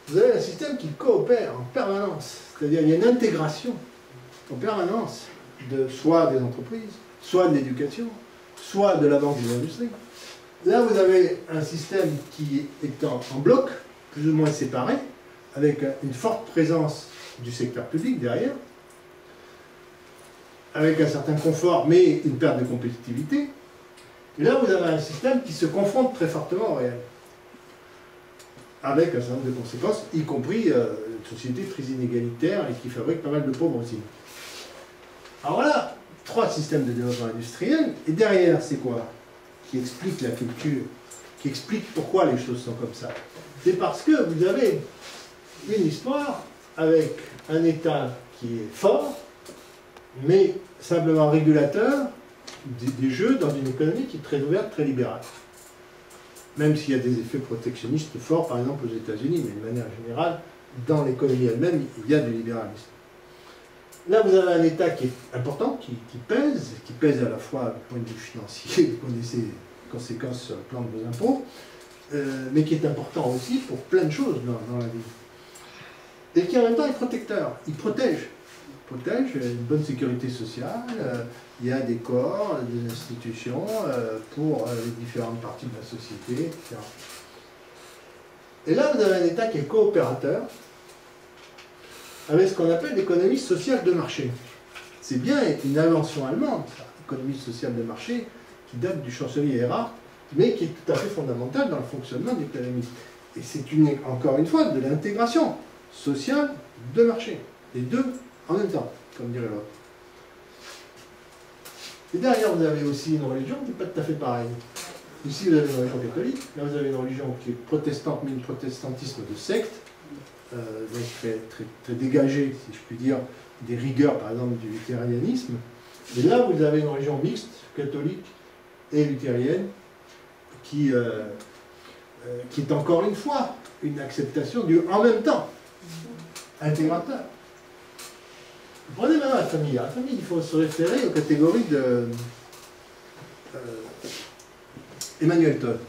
Vous avez un système qui coopère en permanence, c'est-à-dire il y a une intégration en permanence de soit des entreprises, soit de l'éducation, soit de la banque des industries. Là, vous avez un système qui est en bloc, plus ou moins séparé, avec une forte présence du secteur public derrière, avec un certain confort, mais une perte de compétitivité. Et là, vous avez un système qui se confronte très fortement au réel, avec un certain nombre de conséquences, y compris une société très inégalitaire et qui fabrique pas mal de pauvres aussi. Alors voilà, 3 systèmes de développement industriel, et derrière, c'est quoi qui explique la culture, qui explique pourquoi les choses sont comme ça? C'est parce que vous avez une histoire avec un État qui est fort, mais simplement régulateur des jeux dans une économie qui est très ouverte, très libérale. Même s'il y a des effets protectionnistes forts, par exemple aux États-Unis, mais de manière générale, dans l'économie elle-même, il y a du libéralisme. Là, vous avez un État qui est important, qui pèse à la fois du point de vue financier, du point de vue des conséquences sur le plan de vos impôts, mais qui est important aussi pour plein de choses dans la vie. Et qui en même temps est protecteur, il protège. Il protège une bonne sécurité sociale, il y a des corps, des institutions pour les différentes parties de la société, etc. Et là, vous avez un État qui est coopérateur, avec ce qu'on appelle l'économie sociale de marché. C'est bien une invention allemande, l'économie sociale de marché, qui date du chancelier Erhard, mais qui est tout à fait fondamentale dans le fonctionnement de l'économie. Et c'est encore une fois de l'intégration sociale de marché. Les deux en même temps, comme dirait l'autre. Et derrière, vous avez aussi une religion qui n'est pas tout à fait pareille. Ici, vous avez une religion catholique, là, vous avez une religion qui est protestante, mais un protestantisme de secte, donc très dégagé, si je puis dire, des rigueurs, par exemple, du luthérianisme. Et là, vous avez une religion mixte, catholique et luthérienne, qui est encore une fois une acceptation du en même temps, intégrateur. Vous prenez maintenant la famille. La famille, il faut se référer aux catégories de Emmanuel Todd.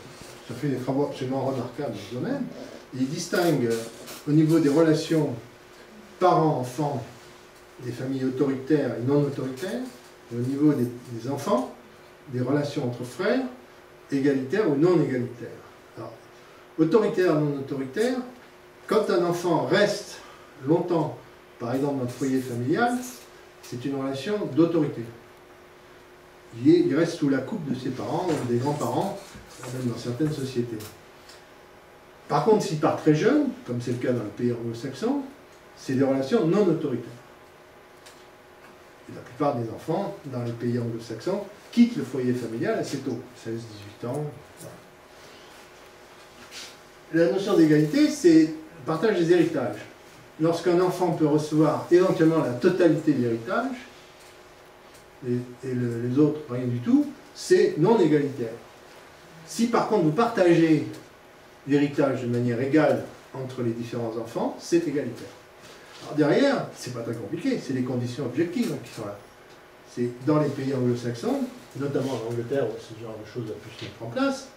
Ça fait des travaux absolument remarquables dans ce domaine. Il distingue au niveau des relations parents-enfants des familles autoritaires et non autoritaires, et au niveau des enfants, des relations entre frères, égalitaires ou non égalitaires. Alors, autoritaire, non autoritaire, quand un enfant reste longtemps, par exemple dans le foyer familial, c'est une relation d'autorité. Il reste sous la coupe de ses parents ou des grands-parents, même dans certaines sociétés. Par contre, s'il part très jeune, comme c'est le cas dans le pays anglo-saxon, c'est des relations non autoritaires. Et la plupart des enfants, dans les pays anglo-saxons, quittent le foyer familial assez tôt, 16-18 ans. La notion d'égalité, c'est le partage des héritages. Lorsqu'un enfant peut recevoir éventuellement la totalité de l'héritage, et les autres rien du tout, c'est non égalitaire. Si par contre vous partagez l'héritage de manière égale entre les différents enfants, c'est égalitaire. Alors derrière, c'est pas très compliqué, c'est les conditions objectives qui sont là. C'est dans les pays anglo-saxons, notamment en Angleterre où ce genre de choses a pu se mettre en place,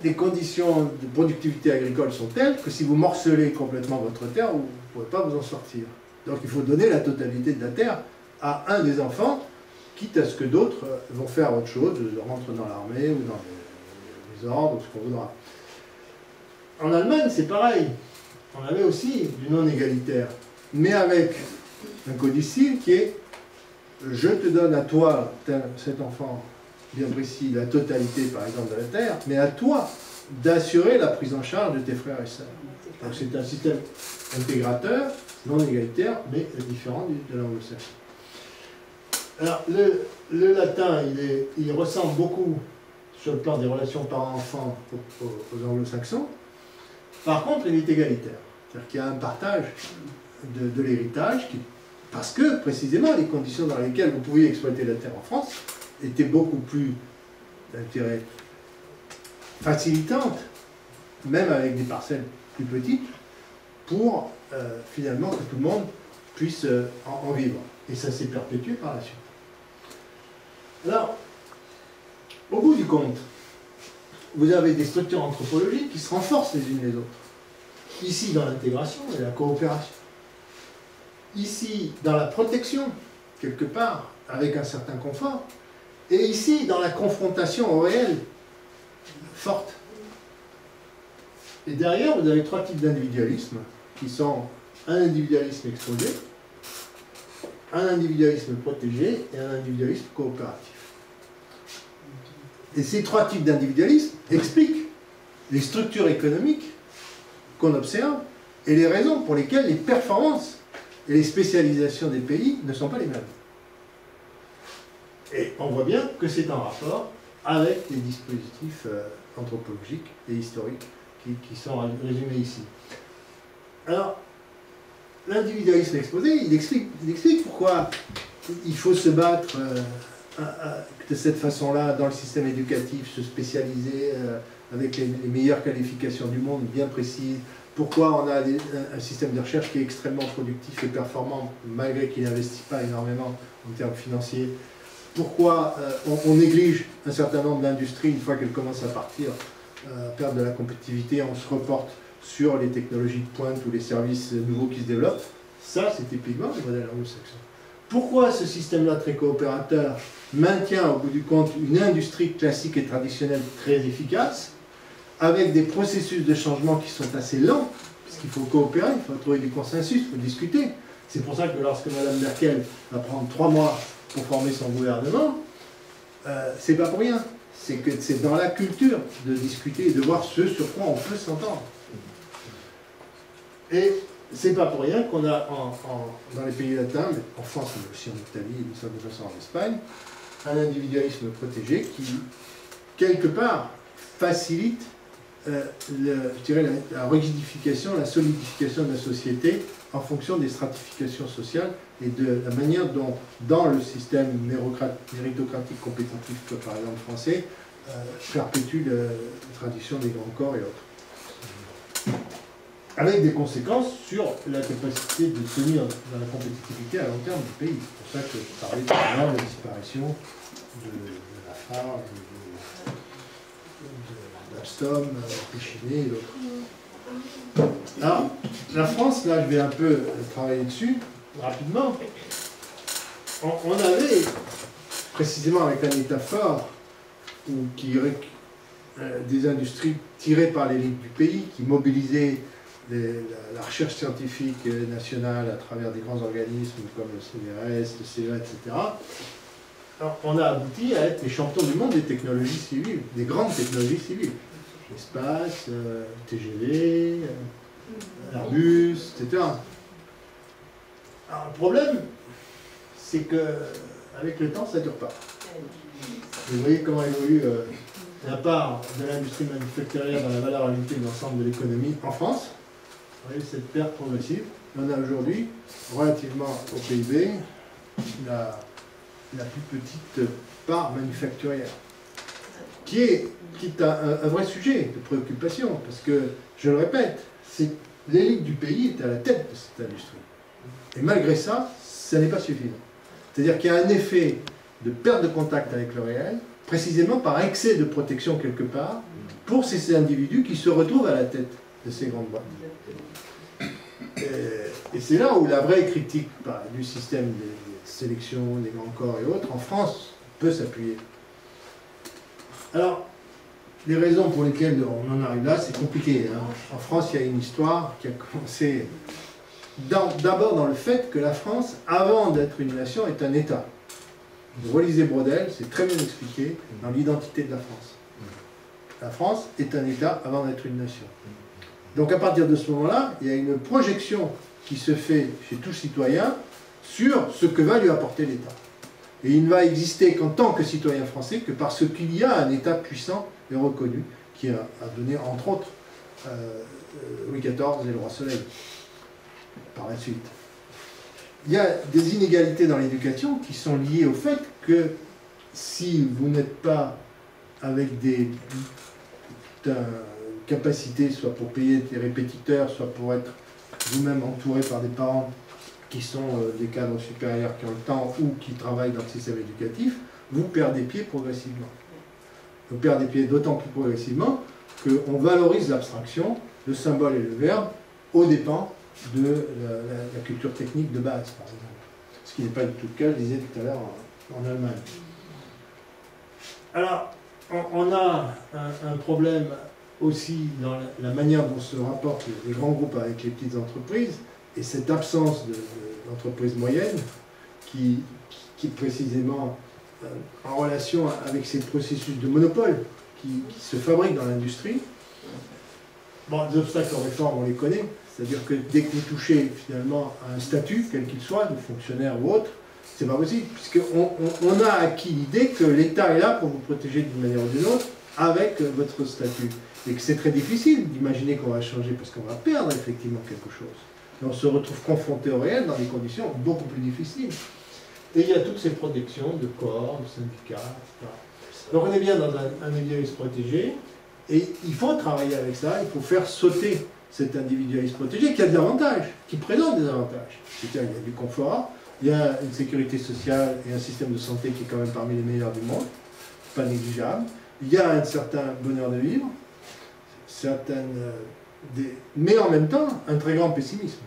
les conditions de productivité agricole sont telles que si vous morcelez complètement votre terre, vous ne pourrez pas vous en sortir. Donc il faut donner la totalité de la terre à un des enfants, quitte à ce que d'autres vont faire autre chose, rentrent dans l'armée ou dans les ordres, ce qu'on voudra. En Allemagne, c'est pareil. On avait aussi du non-égalitaire, mais avec un codicile qui est « je te donne à toi, cet enfant, bien précis, la totalité, par exemple, de la terre, mais à toi d'assurer la prise en charge de tes frères et sœurs. Donc c'est un système intégrateur, non égalitaire, mais différent de l'anglo-saxon. Alors, le latin, il ressemble beaucoup sur le plan des relations parents-enfants aux anglo-saxons. Par contre, il est égalitaire. C'est-à-dire qu'il y a un partage de l'héritage, parce que, précisément, les conditions dans lesquelles vous pouviez exploiter la terre en France étaient beaucoup plus, je dirais, facilitantes, même avec des parcelles plus petites, pour finalement que tout le monde puisse en vivre. Et ça s'est perpétué par la suite. Alors, au bout du compte, vous avez des structures anthropologiques qui se renforcent les unes les autres. Ici, dans l'intégration et la coopération. Ici, dans la protection, quelque part, avec un certain confort. Et ici, dans la confrontation au réel, forte. Et derrière, vous avez trois types d'individualisme, qui sont un individualisme exposé, un individualisme protégé et un individualisme coopératif. Et ces trois types d'individualisme expliquent les structures économiques qu'on observe et les raisons pour lesquelles les performances et les spécialisations des pays ne sont pas les mêmes. Et on voit bien que c'est en rapport avec les dispositifs anthropologiques et historiques qui sont résumés ici. Alors, l'individualisme exposé, il explique pourquoi il faut se battre de cette façon-là dans le système éducatif, se spécialiser avec les meilleures qualifications du monde, bien précises. Pourquoi on a un système de recherche qui est extrêmement productif et performant, malgré qu'il n'investit pas énormément en termes financiers. Pourquoi on néglige un certain nombre d'industries une fois qu'elles commencent à partir, perdre de la compétitivité, on se reporte sur les technologies de pointe ou les services nouveaux qui se développent. Ça, c'est typiquement le modèle anglo-saxon. Pourquoi ce système-là très coopérateur maintient au bout du compte une industrie classique et traditionnelle très efficace, avec des processus de changement qui sont assez lents, puisqu'il faut coopérer, il faut trouver du consensus, il faut discuter. C'est pour ça que lorsque Mme Merkel va prendre 3 mois pour former son gouvernement, c'est pas pour rien. C'est que c'est dans la culture de discuter et de voir ce sur quoi on peut s'entendre. Et c'est pas pour rien qu'on a dans les pays latins, mais en France, mais aussi en Italie et d'une certaine façon en Espagne, un individualisme protégé qui, quelque part, facilite je dirais la rigidification, la solidification de la société en fonction des stratifications sociales et de la manière dont, dans le système méritocratique compétitif, par exemple français, perpétue la tradition des grands corps et autres. Avec des conséquences sur la capacité de tenir dans la compétitivité à long terme du pays. C'est pour ça que je parlais tout à l'heure de la disparition de la phare, de l'Alstom, Péchiné et d'autres. Alors, la France, là, je vais un peu travailler dessus, rapidement. On avait, précisément avec un État fort, des industries tirées par l'élite du pays, qui mobilisaient la recherche scientifique nationale à travers des grands organismes comme le CNRS, le CEA, etc. Alors, on a abouti à être les champions du monde des technologies civiles, des grandes technologies civiles. L'espace, TGV, Airbus, etc. Alors, le problème, c'est qu'avec le temps, ça ne dure pas. Vous voyez comment évolue la part de l'industrie manufacturière dans la valeur ajoutée de l'ensemble de l'économie en France. Vous voyez cette perte progressive. On a aujourd'hui, relativement au PIB, la plus petite part manufacturière, qui est un vrai sujet de préoccupation, parce que, je le répète, l'élite du pays est à la tête de cette industrie. Et malgré ça, ça n'est pas suffisant. C'est-à-dire qu'il y a un effet de perte de contact avec le réel, précisément par excès de protection quelque part, pour ces individus qui se retrouvent à la tête de ces grandes boîtes. Et c'est là où la vraie critique du système des sélections, des grands corps et autres, en France, peut s'appuyer. Alors, les raisons pour lesquelles on en arrive là, c'est compliqué. Hein. En France, il y a une histoire qui a commencé d'abord dans le fait que la France, avant d'être une nation, est un État. Relisez Brodel, c'est très bien expliqué dans l'identité de la France. La France est un État avant d'être une nation. Donc à partir de ce moment-là, il y a une projection qui se fait chez tout citoyen sur ce que va lui apporter l'État. Et il ne va exister qu'en tant que citoyen français que parce qu'il y a un État puissant et reconnu qui a donné, entre autres, Louis XIV et le roi Soleil, par la suite. Il y a des inégalités dans l'éducation qui sont liées au fait que si vous n'êtes pas avec des capacités, soit pour payer des répétiteurs, soit pour être vous-même entouré par des parents qui sont des cadres supérieurs qui ont le temps ou qui travaillent dans le système éducatif, vous perdez pied progressivement. Vous perdez pied d'autant plus progressivement qu'on valorise l'abstraction, le symbole et le verbe aux dépens de la culture technique de base, par exemple. Ce qui n'est pas du tout le cas, je disais tout à l'heure, en Allemagne. Alors, on a un problème aussi dans la manière dont se rapportent les grands groupes avec les petites entreprises, et cette absence d'entreprises moyennes qui est précisément en relation avec ces processus de monopole qui se fabriquent dans l'industrie. Bon, les obstacles aux réformes, on les connaît, c'est-à-dire que dès que vous touchez finalement à un statut, quel qu'il soit, de fonctionnaire ou autre, c'est pas possible, puisqu'on a acquis l'idée que l'État est là pour vous protéger d'une manière ou d'une autre avec votre statut. Et que c'est très difficile d'imaginer qu'on va changer, parce qu'on va perdre effectivement quelque chose. Et on se retrouve confronté au réel dans des conditions beaucoup plus difficiles. Et il y a toutes ces protections de corps, de syndicats, etc. Donc on est bien dans un individualisme protégé, et il faut travailler avec ça, il faut faire sauter cet individualisme protégé qui a des avantages, qui présente des avantages. C'est-à-dire qu'il y a du confort, il y a une sécurité sociale et un système de santé qui est quand même parmi les meilleurs du monde, pas négligeable. Il y a un certain bonheur de vivre, mais en même temps, un très grand pessimisme.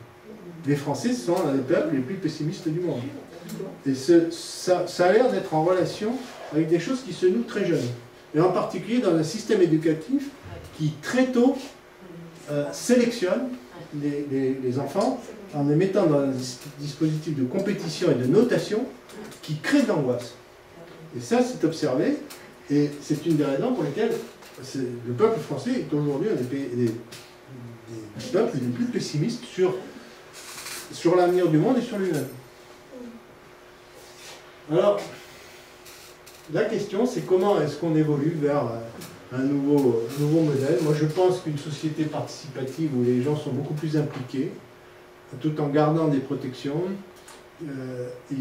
Les Français sont l'un des peuples les plus pessimistes du monde. Et ça a l'air d'être en relation avec des choses qui se nouent très jeunes. Et en particulier dans un système éducatif qui, très tôt, sélectionne les enfants en les mettant dans un dispositif de compétition et de notation qui crée de l'angoisse. Et ça, c'est observé, et c'est une des raisons pour lesquelles le peuple français est aujourd'hui un des peuples les plus pessimistes sur l'avenir du monde et sur lui-même. Alors, la question, c'est comment est-ce qu'on évolue vers un nouveau modèle. Moi, je pense qu'une société participative où les gens sont beaucoup plus impliqués, tout en gardant des protections,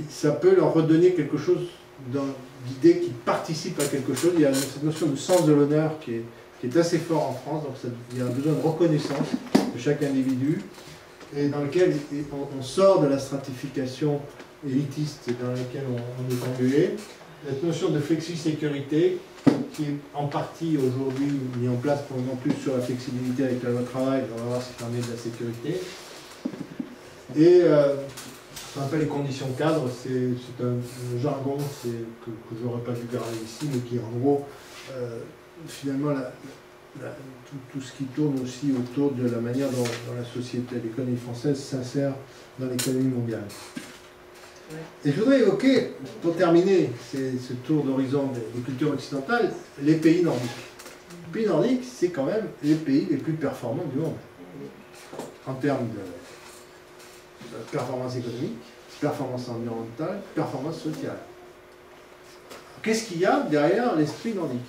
ça peut leur redonner quelque chose d'idée qui participe à quelque chose. Il y a cette notion de sens de l'honneur qui est assez fort en France, donc il y a un besoin de reconnaissance de chaque individu, et dans lequel on sort de la stratification élitiste dans laquelle on est englué. Cette notion de flexi-sécurité, qui est en partie aujourd'hui mise en place probablement plus sur la flexibilité avec la loi travail, on va voir si ça permet de la sécurité. Et ce qu'on appelle les conditions cadres, c'est un jargon que je n'aurais pas dû garder ici, mais qui est en gros finalement tout ce qui tourne aussi autour de la manière dont la société, l'économie française s'insère dans l'économie mondiale. Et je voudrais évoquer, pour terminer ce tour d'horizon des cultures occidentales, les pays nordiques. Les pays nordiques, c'est quand même les pays les plus performants du monde, en termes de performance économique, performance environnementale, performance sociale. Qu'est-ce qu'il y a derrière l'esprit nordique?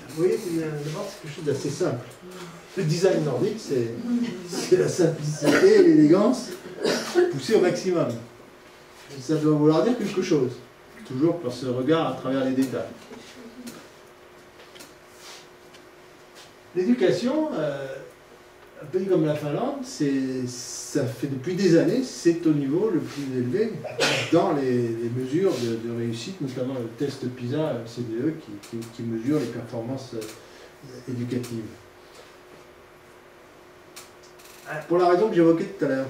Vous voyez, d'abord, c'est quelque chose d'assez simple. Le design nordique, c'est la simplicité et l'élégance poussée au maximum. Et ça doit vouloir dire quelque chose, toujours par ce regard à travers les détails. L'éducation, un pays comme la Finlande, ça fait depuis des années, c'est au niveau le plus élevé dans les mesures de réussite, notamment le test PISA CDE qui mesure les performances éducatives. Pour la raison que j'évoquais tout à l'heure,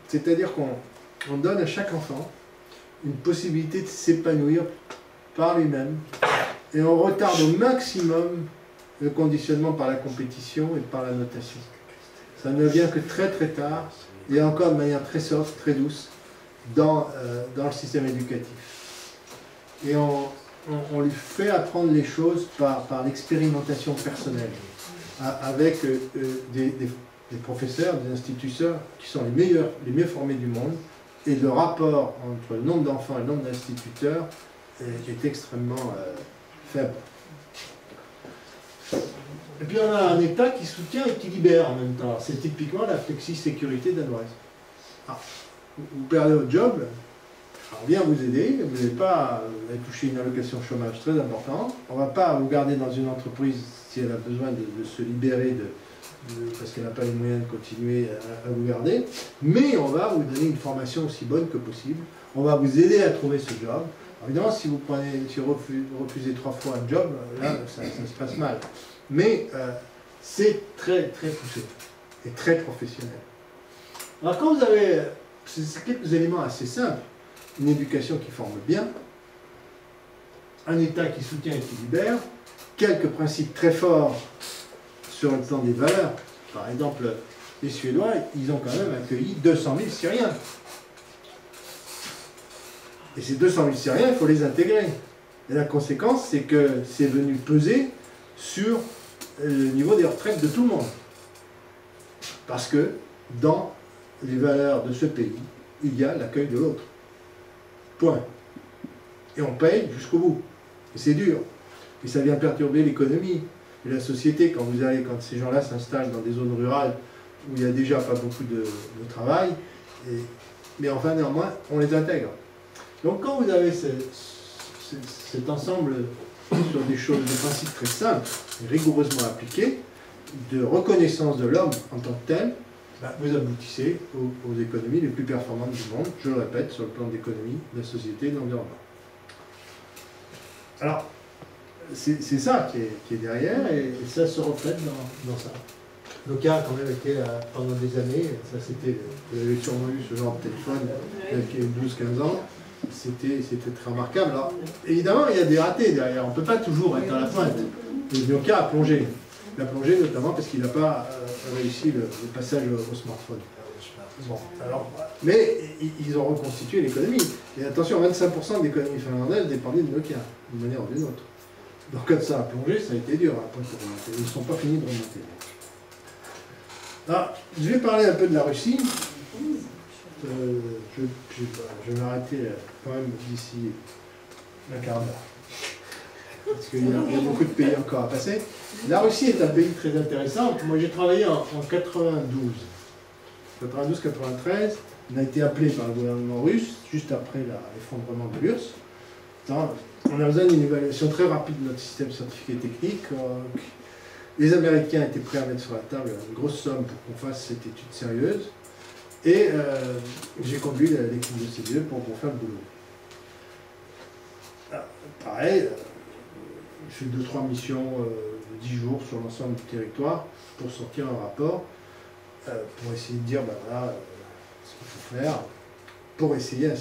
c'est-à-dire qu'on donne à chaque enfant une possibilité de s'épanouir par lui-même et on retarde au maximum le conditionnement par la compétition et par la notation. Ça ne vient que très très tard, et encore de manière très soft, très douce, dans le système éducatif. Et on lui fait apprendre les choses par l'expérimentation personnelle, avec des professeurs, des instituteurs qui sont les mieux formés du monde, et le rapport entre le nombre d'enfants et le nombre d'instituteurs est extrêmement faible. Et puis on a un État qui soutient et qui libère en même temps. C'est typiquement la flexi-sécurité danoise. Vous perdez votre job, on vient vous aider, vous avez touché une allocation chômage très importante, on ne va pas vous garder dans une entreprise si elle a besoin de se libérer parce qu'elle n'a pas les moyens de continuer à vous garder, mais on va vous donner une formation aussi bonne que possible, on va vous aider à trouver ce job. Alors évidemment, si vous refusez 3 fois un job, là, ça se passe mal. Mais c'est très poussé et très professionnel. Alors quand vous avez quelques éléments assez simples, une éducation qui forme bien, un État qui soutient et qui libère, quelques principes très forts sur le plan des valeurs. Par exemple, les Suédois, ils ont quand même accueilli 200 000 Syriens. Et ces 200 000 Syriens, il faut les intégrer. Et la conséquence, c'est que c'est venu peser sur le niveau des retraites de tout le monde. Parce que dans les valeurs de ce pays, il y a l'accueil de l'autre. Point. Et on paye jusqu'au bout. Et c'est dur. Et ça vient perturber l'économie et la société quand ces gens-là s'installent dans des zones rurales où il n'y a déjà pas beaucoup de travail. Mais enfin, néanmoins, on les intègre. Donc quand vous avez cet ensemble sur des choses, des principes très simples, rigoureusement appliqués, de reconnaissance de l'homme en tant que tel, vous aboutissez aux économies les plus performantes du monde, je le répète, sur le plan de l'économie, de la société et de l'environnement. Alors, c'est ça qui est derrière, et ça se reflète dans ça. Nokia a quand même été, pendant des années, ça c'était, vous avez sûrement eu ce genre de téléphone, il y a 12-15 ans, c'était très remarquable. Alors, évidemment, il y a des ratés derrière, on ne peut pas toujours être à la pointe. Et Nokia a plongé. Il a plongé notamment parce qu'il n'a pas réussi le passage au smartphone. Bon, alors, mais ils ont reconstitué l'économie. Et attention, 25% de l'économie finlandaise dépendait de Nokia, d'une manière ou d'une autre. Donc quand ça a plongé, ça a été dur après pour remonter. Ils ne sont pas finis de remonter. Alors, je vais parler un peu de la Russie. Je vais m'arrêter quand même d'ici un quart d'heure. Parce qu'il y a beaucoup de pays encore à passer. La Russie est un pays très intéressant. Moi, j'ai travaillé en 92. 92-93, on a été appelé par le gouvernement russe, juste après l'effondrement de l'URSS. On a besoin d'une évaluation très rapide de notre système scientifique et technique. Les Américains étaient prêts à mettre sur la table une grosse somme pour qu'on fasse cette étude sérieuse. Et j'ai conduit l'équipe de CDE pour faire le boulot. Pareil, j'ai fait 2-3 missions de 10 jours sur l'ensemble du territoire pour sortir un rapport, pour essayer de dire, voilà, ce qu'il faut faire, pour essayer de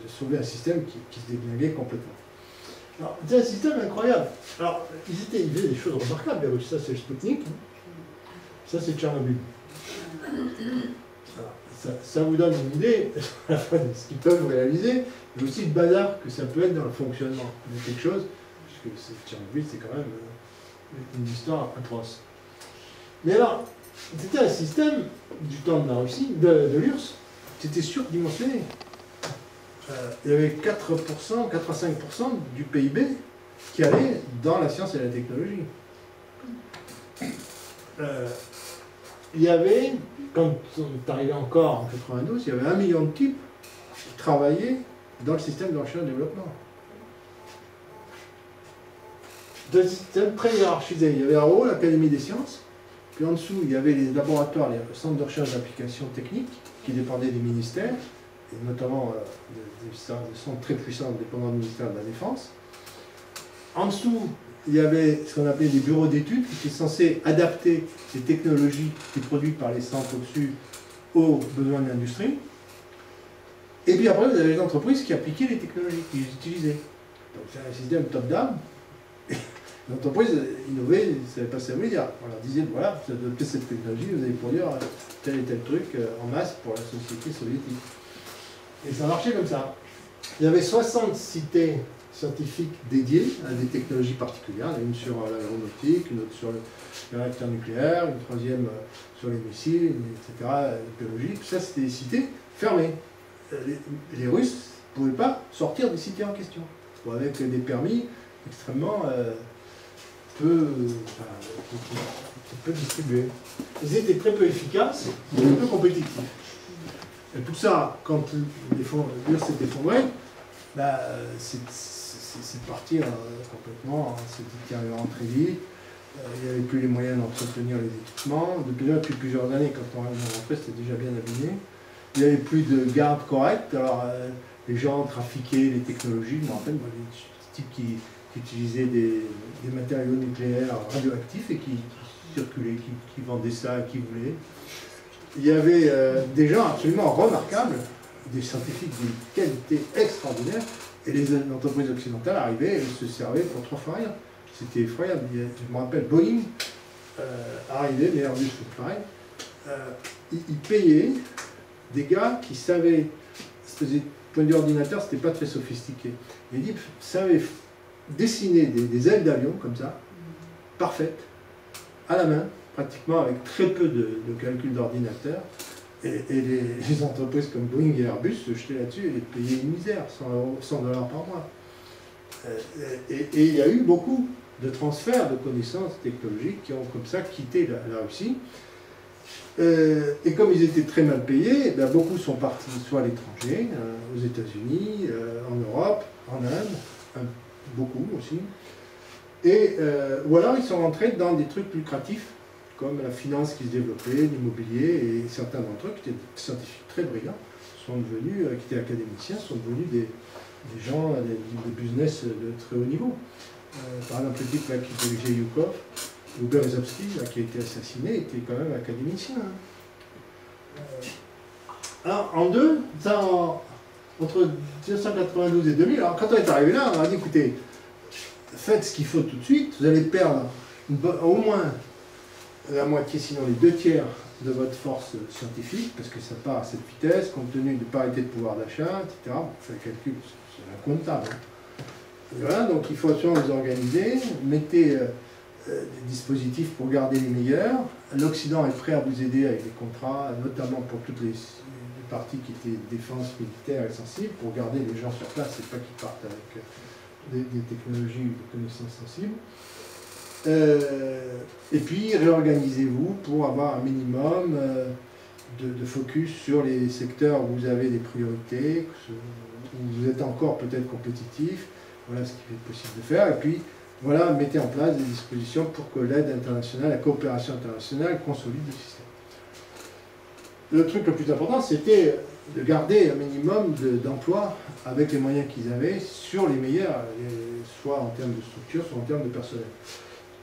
sauver un système qui se déglinguait complètement. Alors, c'est un système incroyable. Alors, ils faisaient des choses remarquables, les Russes. Ça, c'est le Sputnik. Ça, c'est Tchernobyl. Ça vous donne une idée à la fois de ce qu'ils peuvent réaliser, mais aussi le bazar que ça peut être dans le fonctionnement de quelque chose, puisque Tchernobyl, c'est quand même une histoire atroce. Mais alors, c'était un système du temps de la Russie, de l'URSS, c'était surdimensionné. Il y avait 4% à 5% du PIB qui allait dans la science et la technologie. Il y avait, quand on est arrivé encore en 92, il y avait 1 million de types qui travaillaient dans le système de recherche et développement. C'était un système très hiérarchisé. Il y avait en haut l'Académie des sciences, puis en dessous il y avait les laboratoires, les centres de recherche d'applications techniques qui dépendaient des ministères, et notamment des centres très puissants dépendant du ministère de la Défense. En dessous, il y avait ce qu'on appelait des bureaux d'études qui étaient censés adapter les technologies qui sont produites par les centres au-dessus aux besoins de l'industrie. Et puis après, vous avez les entreprises qui appliquaient les technologies, qui les utilisaient. Donc c'est un système top-down. L'entreprise innovait, ne savait pas servir. On leur disait, voilà, vous adoptez cette technologie, vous allez produire tel et tel truc en masse pour la société soviétique. Et ça marchait comme ça. Il y avait 60 cités scientifiques dédiées à des technologies particulières, une sur l'aéronautique, une autre sur les réacteurs nucléaires, une troisième sur les missiles, etc., la biologie. Tout ça, c'était des cités fermées. Les Russes ne pouvaient pas sortir des cités en question, ou avec des permis extrêmement peu distribués. Ils étaient très peu efficaces, mais peu compétitifs. Et tout ça, quand l'URSS s'est effondré, bah, c'est parti complètement, c'est détériorant très vite. Il n'y avait plus les moyens d'entretenir les équipements. Depuis plusieurs années, quand on est rentré, c'était déjà bien abîmé. Il n'y avait plus de garde correcte. Alors, les gens trafiquaient les technologies. Je me rappelle, moi, des types qui utilisaient des matériaux nucléaires radioactifs et qui circulaient, qui vendaient ça à qui voulait. Il y avait des gens absolument remarquables, des scientifiques d'une qualité extraordinaire, et les entreprises occidentales arrivaient et se servaient pour 3 fois rien. C'était effroyable. Je me rappelle, Boeing arrivait, mais Airbus fait pareil, ils payaient des gars qui savaient, point de vue ordinateur, c'était pas très sophistiqué. Les types savaient dessiner des ailes d'avion comme ça, parfaites, à la main, pratiquement avec très peu de calcul d'ordinateur. Et les entreprises comme Boeing et Airbus se jetaient là-dessus et les payaient une misère, 100 $ par mois. Et il y a eu beaucoup de transferts de connaissances technologiques qui ont comme ça quitté la Russie. Et comme ils étaient très mal payés, ben beaucoup sont partis soit à l'étranger, aux États-Unis, en Europe, en Inde, beaucoup aussi. Ou alors ils sont rentrés dans des trucs lucratifs, comme la finance qui se développait, l'immobilier, et certains d'entre eux, qui étaient scientifiques très brillants, sont devenus, qui étaient académiciens, sont devenus des gens, des business de très haut niveau. Par exemple, le type là, qui dirigeait Yukov, ou Berezovsky, qui a été assassiné, était quand même académicien. Alors, entre 1992 et 2000, alors quand on est arrivé là, on a dit, écoutez, faites ce qu'il faut tout de suite, vous allez perdre au moins la moitié, sinon les 2/3 de votre force scientifique, parce que ça part à cette vitesse, compte tenu de parité de pouvoir d'achat, etc. Bon, fait le calcul, c'est incomptable. Et voilà, donc il faut absolument vous organiser, mettez des dispositifs pour garder les meilleurs. L'Occident est prêt à vous aider avec des contrats, notamment pour toutes les parties qui étaient défense militaire et sensibles, pour garder les gens sur place et pas qu'ils partent avec des technologies ou des connaissances sensibles. Et puis réorganisez-vous pour avoir un minimum de focus sur les secteurs où vous avez des priorités, où vous êtes encore peut-être compétitif. Voilà ce qu'il est possible de faire. Et puis voilà, mettez en place des dispositions pour que l'aide internationale, la coopération internationale consolide le système. Le truc le plus important, c'était de garder un minimum d'emplois avec les moyens qu'ils avaient sur les meilleurs, soit en termes de structure, soit en termes de personnel.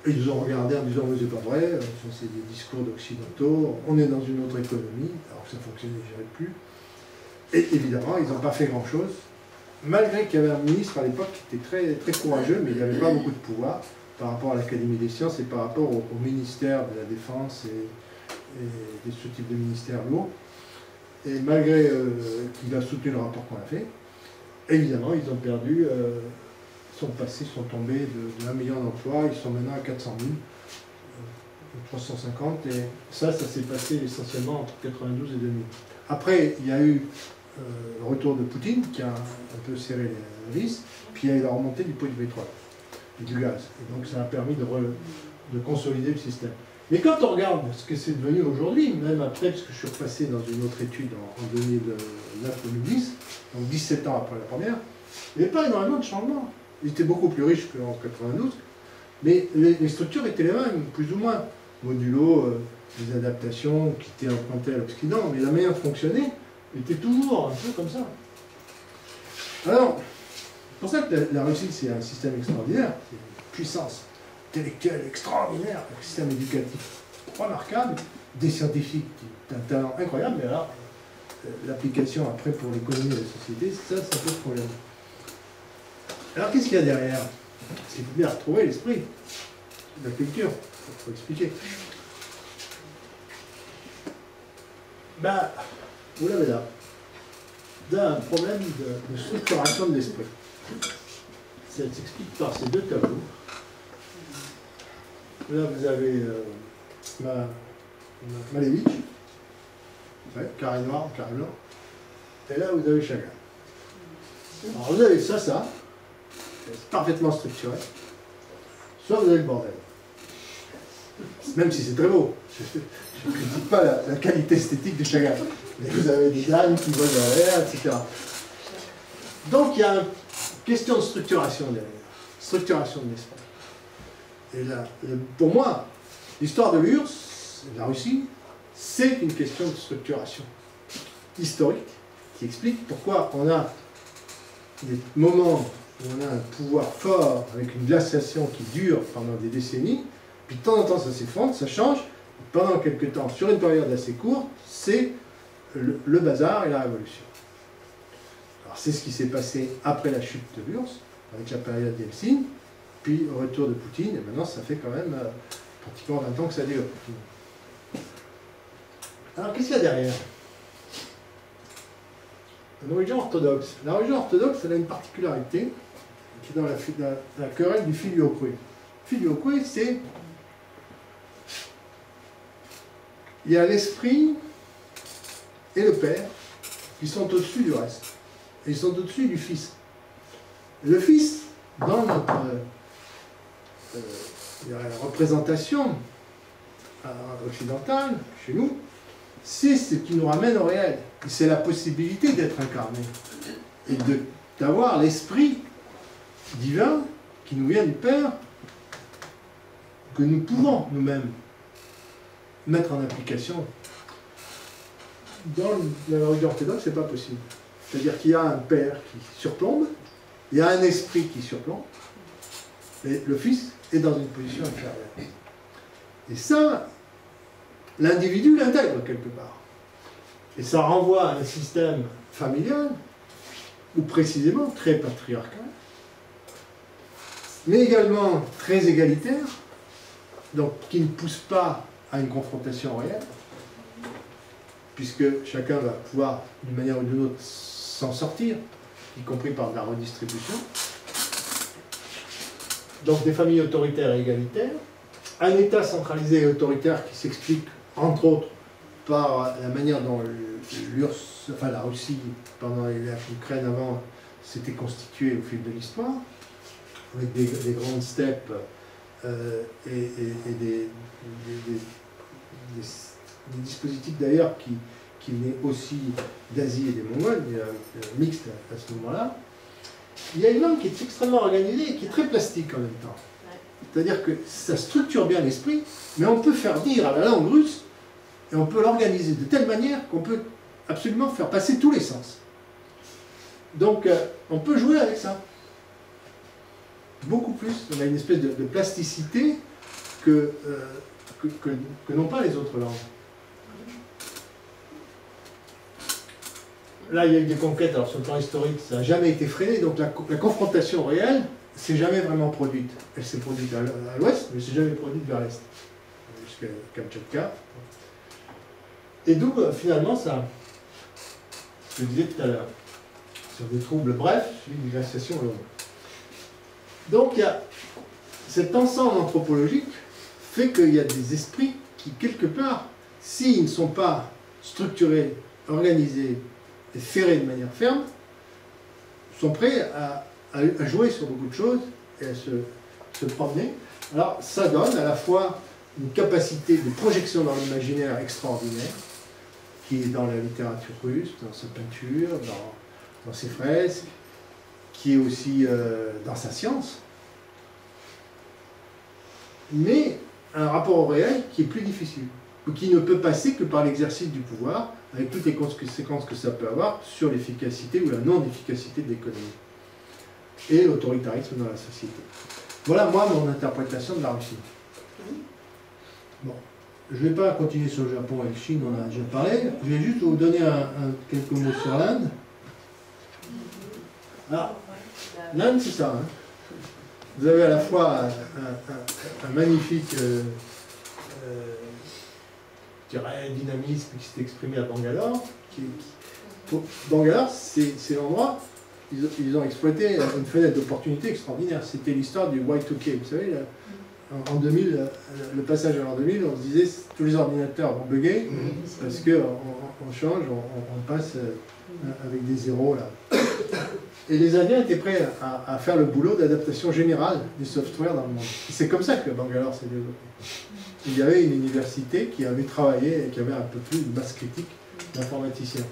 Et ils ont regardé en disant, c'est pas vrai, c'est des discours d'occidentaux, on est dans une autre économie, alors que ça fonctionnait déjà plus. Et évidemment, ils n'ont pas fait grand-chose, malgré qu'il y avait un ministre à l'époque qui était très, très courageux, mais il n'avait pas beaucoup de pouvoir par rapport à l'Académie des sciences et par rapport au ministère de la Défense et ce type de ministère lourd. Et malgré qu'il a soutenu le rapport qu'on a fait, évidemment, ils ont perdu, sont tombés de 1 million d'emplois, ils sont maintenant à 400 000, 350, et ça s'est passé essentiellement entre 92 et 2000. Après, il y a eu le retour de Poutine, qui a un peu serré la vis, puis il y a eu la remontée du prix du pétrole et du gaz. Et donc ça a permis de consolider le système. Mais quand on regarde ce que c'est devenu aujourd'hui, même après, parce que je suis repassé dans une autre étude en 2009-2010, donc 17 ans après la première, il n'y avait pas énormément de changements. Ils étaient beaucoup plus riches qu'en 92, mais les structures étaient les mêmes, plus ou moins. Modulo, des adaptations qui étaient empruntées à l'Occident, mais la manière de fonctionner était toujours un peu comme ça. Alors, c'est pour ça que la Russie, c'est un système extraordinaire, c'est une puissance intellectuelle extraordinaire, un système éducatif remarquable, des scientifiques, qui ont un talent incroyable, mais alors, l'application après pour l'économie et la société, ça pose problème. Alors qu'est-ce qu'il y a derrière? Parce qu'il faut bien retrouver l'esprit, la culture, il faut expliquer. Ben, vous l'avez là. d'un problème de structuration de l'esprit. Ça s'explique par ces deux tableaux. Là, vous avez Malevich, ouais, carré noir, carré blanc. Et là, vous avez Chagall. Alors, vous avez ça, c'est parfaitement structuré. Soit vous avez le bordel. Même si c'est très beau. Je ne critique pas la qualité esthétique de Chagall. Mais vous avez des dames qui volent derrière, etc. Donc, il y a une question de structuration derrière. Structuration de l'esprit. Et là, pour moi, l'histoire de l'URSS, de la Russie, c'est une question de structuration historique qui explique pourquoi on a des moments où on a un pouvoir fort avec une glaciation qui dure pendant des décennies, puis de temps en temps ça s'effondre, ça change, et pendant quelques temps, sur une période assez courte, c'est le bazar et la révolution. Alors c'est ce qui s'est passé après la chute de l'URSS, avec la période d'Eltsine, puis au retour de Poutine, et maintenant ça fait quand même pratiquement 20 ans que ça dure. Alors qu'est-ce qu'il y a derrière? Une religion orthodoxe. La religion orthodoxe, elle a une particularité qui est dans la querelle du filioque. Filioque, c'est... Il y a l'esprit et le père qui sont au-dessus du reste. Et ils sont au-dessus du fils. Le fils, dans notre représentation occidentale, chez nous, c'est ce qui nous ramène au réel. C'est la possibilité d'être incarné et d'avoir l'esprit divin qui nous vient du Père, que nous pouvons nous-mêmes mettre en application. Dans la religion orthodoxe, ce n'est pas possible. C'est-à-dire qu'il y a un Père qui surplombe, il y a un esprit qui surplombe, et le Fils est dans une position inférieure. Et ça, l'individu l'intègre quelque part. Et ça renvoie à un système familial, ou précisément très patriarcal, mais également très égalitaire, donc qui ne pousse pas à une confrontation réelle, puisque chacun va pouvoir, d'une manière ou d'une autre, s'en sortir, y compris par de la redistribution. Donc des familles autoritaires et égalitaires, un État centralisé et autoritaire qui s'explique, entre autres, par la manière dont l'URSS, enfin la Russie, pendant l'Ukraine avant, s'était constituée au fil de l'histoire, avec des grandes steppes et des dispositifs d'ailleurs qui venaient aussi d'Asie et des Mongols, mixtes à ce moment-là. Il y a une langue qui est extrêmement organisée et qui est très plastique en même temps. C'est-à-dire que ça structure bien l'esprit, mais on peut faire dire à la langue russe, et on peut l'organiser de telle manière qu'on peut absolument faire passer tous les sens. Donc, on peut jouer avec ça. Beaucoup plus. On a une espèce de plasticité que n'ont pas les autres langues. Là, il y a eu des conquêtes, alors sur le plan historique, ça n'a jamais été freiné, donc la confrontation réelle s'est jamais vraiment produite. Elle s'est produite à l'ouest, mais elle s'est jamais produite vers l'est, jusqu'à Kamtchatka. Et d'où, finalement, ça, je disais tout à l'heure, sur des troubles brefs, suivis d'une glaciation longue. Donc, il y a cet ensemble anthropologique fait qu'il y a des esprits qui, quelque part, s'ils ne sont pas structurés, organisés et ferrés de manière ferme, sont prêts à jouer sur beaucoup de choses et à se promener. Alors, ça donne à la fois une capacité de projection dans l'imaginaire extraordinaire, qui est dans la littérature russe, dans sa peinture, dans ses fresques, qui est aussi dans sa science, mais un rapport au réel qui est plus difficile, ou qui ne peut passer que par l'exercice du pouvoir, avec toutes les conséquences que ça peut avoir sur l'efficacité ou la non-efficacité de l'économie, et l'autoritarisme dans la société. Voilà, moi, mon interprétation de la Russie. Bon. Je ne vais pas continuer sur le Japon et la Chine, on en a déjà parlé. Je vais juste vous donner quelques mots sur l'Inde. Alors, l'Inde, c'est ça. Hein. Vous avez à la fois un magnifique dynamisme qui s'est exprimé à Bangalore, Bangalore, c'est l'endroit, ils ont exploité une fenêtre d'opportunité extraordinaire. C'était l'histoire du Y2K. Vous savez, en 2000, le passage à l'an 2000, on se disait tous les ordinateurs vont bugger parce qu'on change, on passe avec des zéros là. Et les Indiens étaient prêts à faire le boulot d'adaptation générale du software dans le monde. C'est comme ça que Bangalore s'est développé. Il y avait une université qui avait travaillé et qui avait un peu plus de masse critique d'informaticiens.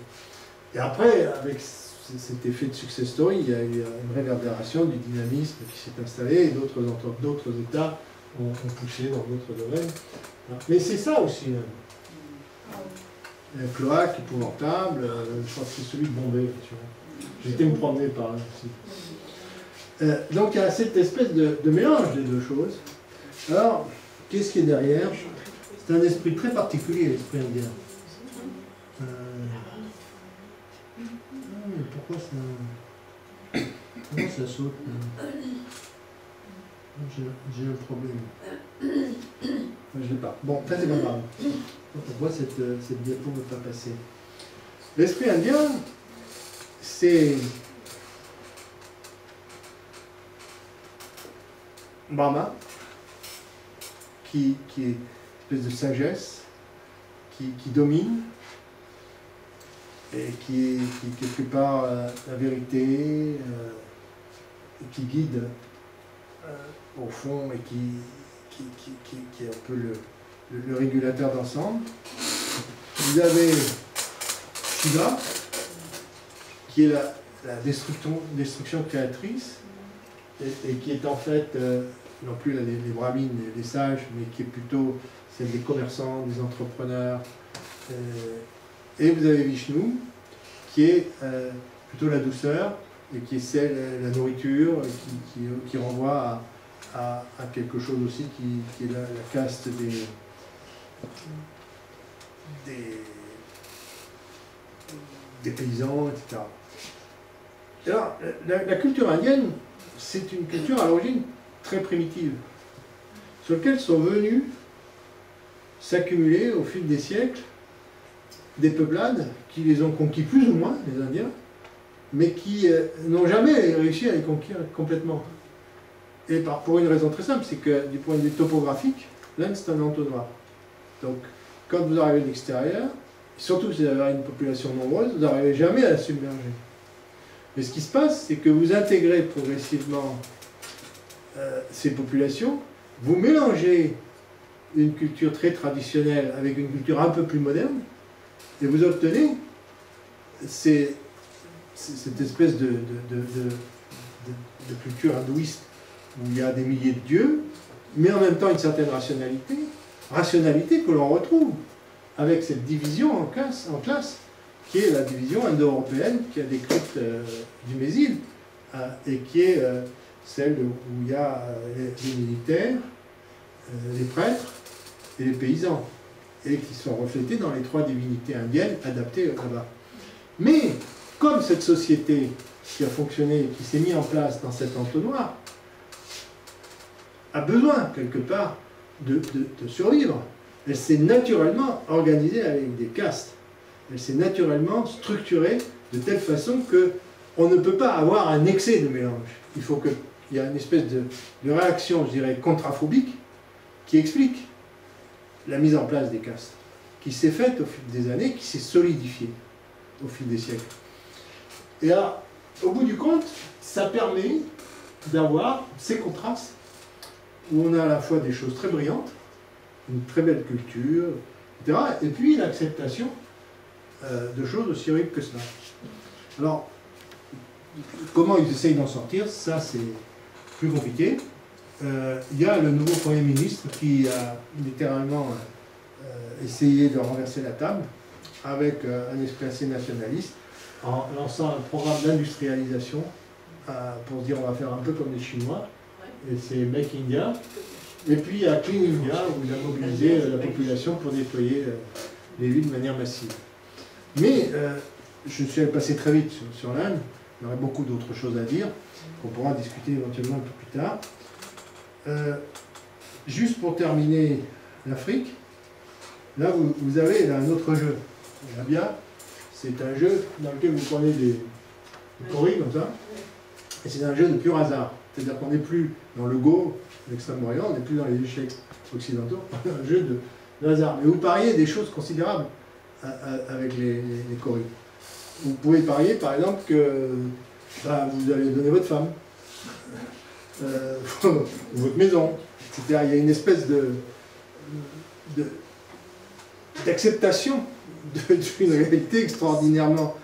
Et après, avec cet effet de success story, il y a eu une réverbération du dynamisme qui s'est installé et d'autres États ont poussé dans d'autres domaines. Mais c'est ça aussi. Un cloaque épouvantable, je crois que c'est celui de Bombay. J'étais me promener par là aussi. Donc il y a cette espèce de mélange des deux choses. Alors, qu'est-ce qui est derrière? C'est un esprit très particulier, l'esprit indien. Pourquoi ça saute? J'ai un problème. Je ne l'ai pas. Bon, ça c'est pas grave. Pourquoi cette diapo ne peut pas passer? L'esprit indien, c'est Brahma, qui est une espèce de sagesse, qui domine, et qui est quelque part la vérité, et qui guide au fond, et qui est un peu le régulateur d'ensemble. Vous avez Shiva, qui est la destruction créatrice, et qui est en fait, non plus les brahmines, les sages, mais qui est plutôt celle des commerçants, des entrepreneurs. Et vous avez Vishnu, qui est plutôt la douceur, et qui est la nourriture, qui renvoie à quelque chose aussi qui est la caste des paysans, etc. Et alors, la culture indienne, c'est une culture à l'origine très primitive, sur laquelle sont venus s'accumuler au fil des siècles des peuplades qui les ont conquis plus ou moins, les Indiens, mais qui n'ont jamais réussi à les conquérir complètement. Et pour une raison très simple, c'est que du point de vue topographique, l'Inde c'est un entonnoir. Donc quand vous arrivez de l'extérieur, surtout si vous avez une population nombreuse, vous n'arrivez jamais à la submerger. Mais ce qui se passe, c'est que vous intégrez progressivement ces populations, vous mélangez une culture très traditionnelle avec une culture un peu plus moderne, et vous obtenez cette espèce de culture hindouiste où il y a des milliers de dieux, mais en même temps une certaine rationalité que l'on retrouve avec cette division en classe, qui est la division indo-européenne qui a décrite Dumézil, et qui est celle où il y a les militaires, les prêtres et les paysans, et qui sont reflétés dans les trois divinités indiennes adaptées là-bas. Mais, comme cette société qui a fonctionné, qui s'est mise en place dans cet entonnoir, a besoin, quelque part, de survivre, elle s'est naturellement organisée avec des castes. Elle s'est naturellement structurée de telle façon qu'on ne peut pas avoir un excès de mélange. Il faut qu'il y ait une espèce de réaction, je dirais, contraphobique, qui explique la mise en place des castes, qui s'est faite au fil des années, qui s'est solidifiée au fil des siècles. Et là, au bout du compte, ça permet d'avoir ces contrastes où on a à la fois des choses très brillantes, une très belle culture, etc., et puis l'acceptation de choses aussi horribles que cela. Alors, comment ils essayent d'en sortir, ça c'est plus compliqué. Il y a le nouveau Premier ministre qui a littéralement essayé de renverser la table avec un esprit assez nationaliste en lançant un programme d'industrialisation pour dire on va faire un peu comme les Chinois, et c'est Make India. Et puis il y a Clean India où il a mobilisé la population pour nettoyer les villes de manière massive. Mais je suis passé très vite sur l'Inde, il y aurait beaucoup d'autres choses à dire qu'on pourra discuter éventuellement un peu plus tard. Juste pour terminer l'Afrique, là vous avez un autre jeu. L'Abia, c'est un jeu dans lequel vous prenez des coris comme ça, et c'est un jeu de pur hasard. C'est-à-dire qu'on n'est plus dans le Go, l'Extrême-Orient, on n'est plus dans les échecs occidentaux, on a un jeu de hasard. Mais vous pariez des choses considérables avec les coris. Vous pouvez parier, par exemple, que vous allez donner votre femme, ou votre maison, etc. Il y a une espèce d'acceptation d'une réalité extraordinairement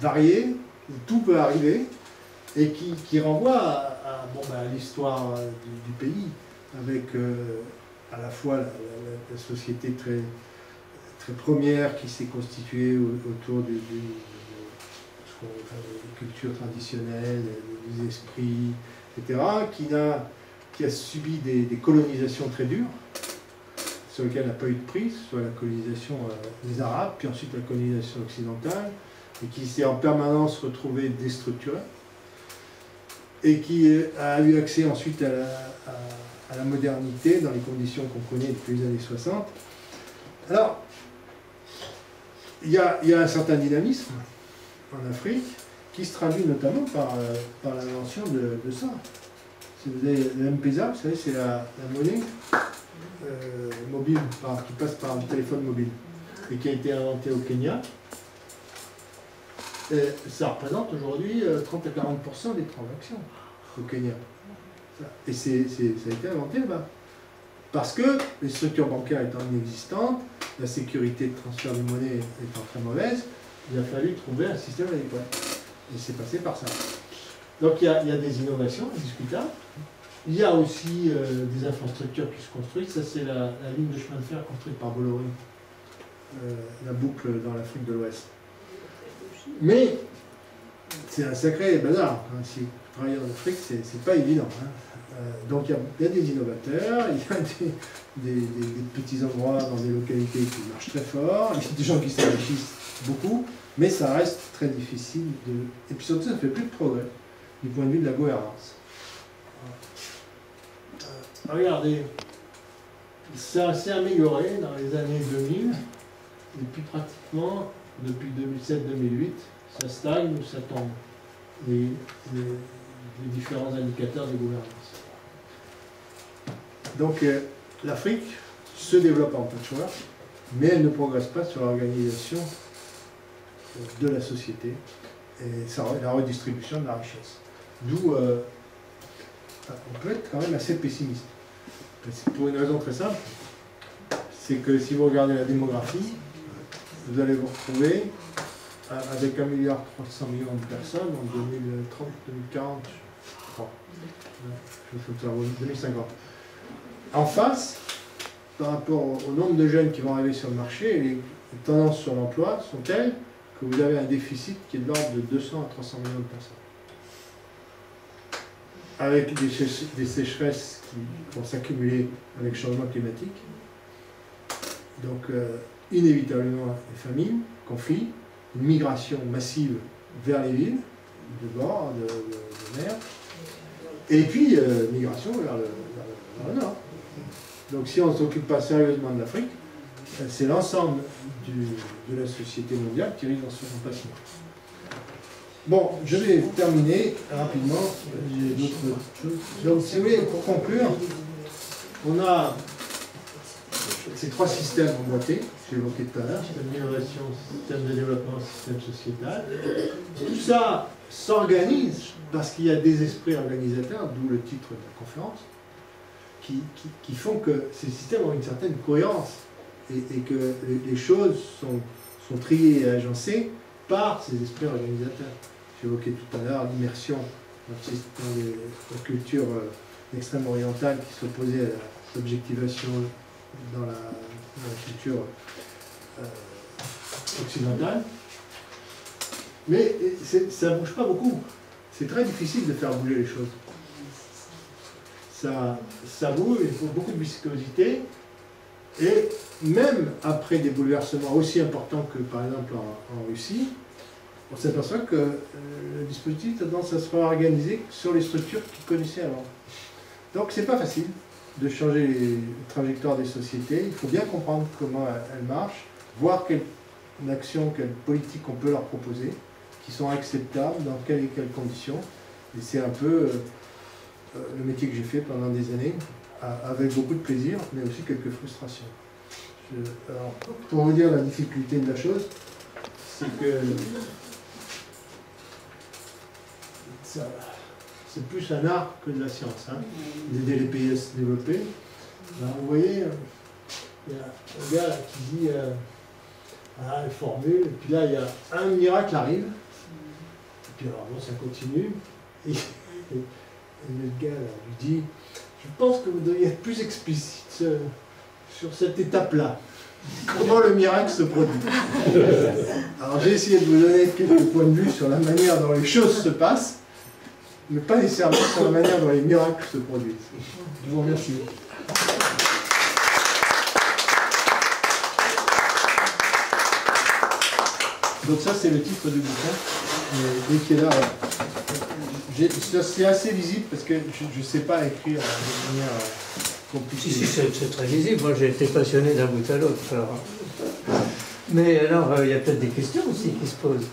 variée, où tout peut arriver, et qui renvoie à l'histoire du pays, avec à la fois la société très, très première qui s'est constituée autour des cultures traditionnelles, des esprits, etc., qui a subi des colonisations très dures, sur lesquelles n'a pas eu de prise, soit la colonisation des Arabes, puis ensuite la colonisation occidentale, et qui s'est en permanence retrouvée déstructurée, et qui a eu accès ensuite à la modernité dans les conditions qu'on connaît depuis les années 60. Alors, il y a un certain dynamisme en Afrique qui se traduit notamment par l'invention de ça. Si vous avez le M-Pesa, vous savez, c'est la monnaie mobile, qui passe par un téléphone mobile, et qui a été inventée au Kenya. Et ça représente aujourd'hui 30 à 40% des transactions au Kenya. Et ça a été inventé là-bas. Parce que les structures bancaires étant inexistantes, la sécurité de transfert de monnaie étant très mauvaise, il a fallu trouver un système adéquat. Et c'est passé par ça. Donc il y a des innovations indiscutables. Il y a aussi des infrastructures qui se construisent. Ça, c'est la ligne de chemin de fer construite par Bolloré, la boucle dans l'Afrique de l'Ouest. Mais c'est un sacré bazar. Si vous travaillez en Afrique, c'est pas évident. Donc il y a des innovateurs, il y a des petits endroits dans des localités qui marchent très fort, il y a des gens qui s'enrichissent beaucoup, mais ça reste très difficile de... Et puis surtout, ça ne fait plus de progrès du point de vue de la gouvernance. Regardez, ça s'est amélioré dans les années 2000, et puis pratiquement, depuis 2007-2008, ça stagne ou ça tombe, les différents indicateurs de gouvernance. Donc l'Afrique se développe en patchwork, mais elle ne progresse pas sur l'organisation de la société et la redistribution de la richesse. D'où on peut être quand même assez pessimiste. C'est pour une raison très simple, c'est que si vous regardez la démographie, vous allez vous retrouver avec 1,3 milliard de personnes en 2030, 2040, je crois. Je vais 2050. En face, par rapport au nombre de jeunes qui vont arriver sur le marché, les tendances sur l'emploi sont telles que vous avez un déficit qui est de l'ordre de 200 à 300 millions de personnes. Avec des sécheresses qui vont s'accumuler avec le changement climatique. Donc, inévitablement, des famines, conflits, une migration massive vers les villes, de bord, de mer, et puis migration vers le nord. Donc si on ne s'occupe pas sérieusement de l'Afrique, c'est l'ensemble de la société mondiale qui risque dans son emplacement. Bon, je vais terminer rapidement, j'ai d'autres choses. Donc si vous voulez, pour conclure, on a ces trois systèmes emboîtés, j'ai évoqué tout à l'heure, système d'innovation, système de développement, système sociétal. Tout ça s'organise parce qu'il y a des esprits organisateurs, d'où le titre de la conférence, qui font que ces systèmes ont une certaine cohérence et que les choses sont triées et agencées par ces esprits organisateurs. J'ai évoqué tout à l'heure l'immersion dans la culture extrême orientale qui s'opposait à l'objectivation dans la culture occidentale. Mais ça ne bouge pas beaucoup. C'est très difficile de faire bouger les choses. Ça bouge, il faut beaucoup de viscosité. Et même après des bouleversements aussi importants que par exemple en Russie, on s'aperçoit que le dispositif a tendance à se réorganiser sur les structures qu'il connaissait avant. Donc c'est pas facile de changer les trajectoires des sociétés. Il faut bien comprendre comment elles marchent, voir quelles une action, quelle politique on peut leur proposer, qui sont acceptables dans quelles et quelles conditions. Et c'est un peu le métier que j'ai fait pendant des années, avec beaucoup de plaisir, mais aussi quelques frustrations. Alors, pour vous dire la difficulté de la chose, c'est que c'est plus un art que de la science, hein, d'aider les pays à se développer. Alors, vous voyez, il y a un gars là, qui dit voilà, une formule, et puis là il y a un miracle arrive, et puis alors bon, ça continue, et le gars là, lui dit je pense que vous devriez être plus explicite sur cette étape-là. Comment le miracle se produit. Alors j'ai essayé de vous donner quelques points de vue sur la manière dont les choses se passent, mais pas nécessairement sur la manière dont les miracles se produisent. Je vous remercie. Donc ça c'est le titre du bouquin, et qui est là. C'est assez visible parce que je ne sais pas écrire de manière compliquée. Si, c'est très visible. Moi j'ai été passionné d'un bout à l'autre. Mais alors il y a peut-être des questions aussi qui se posent.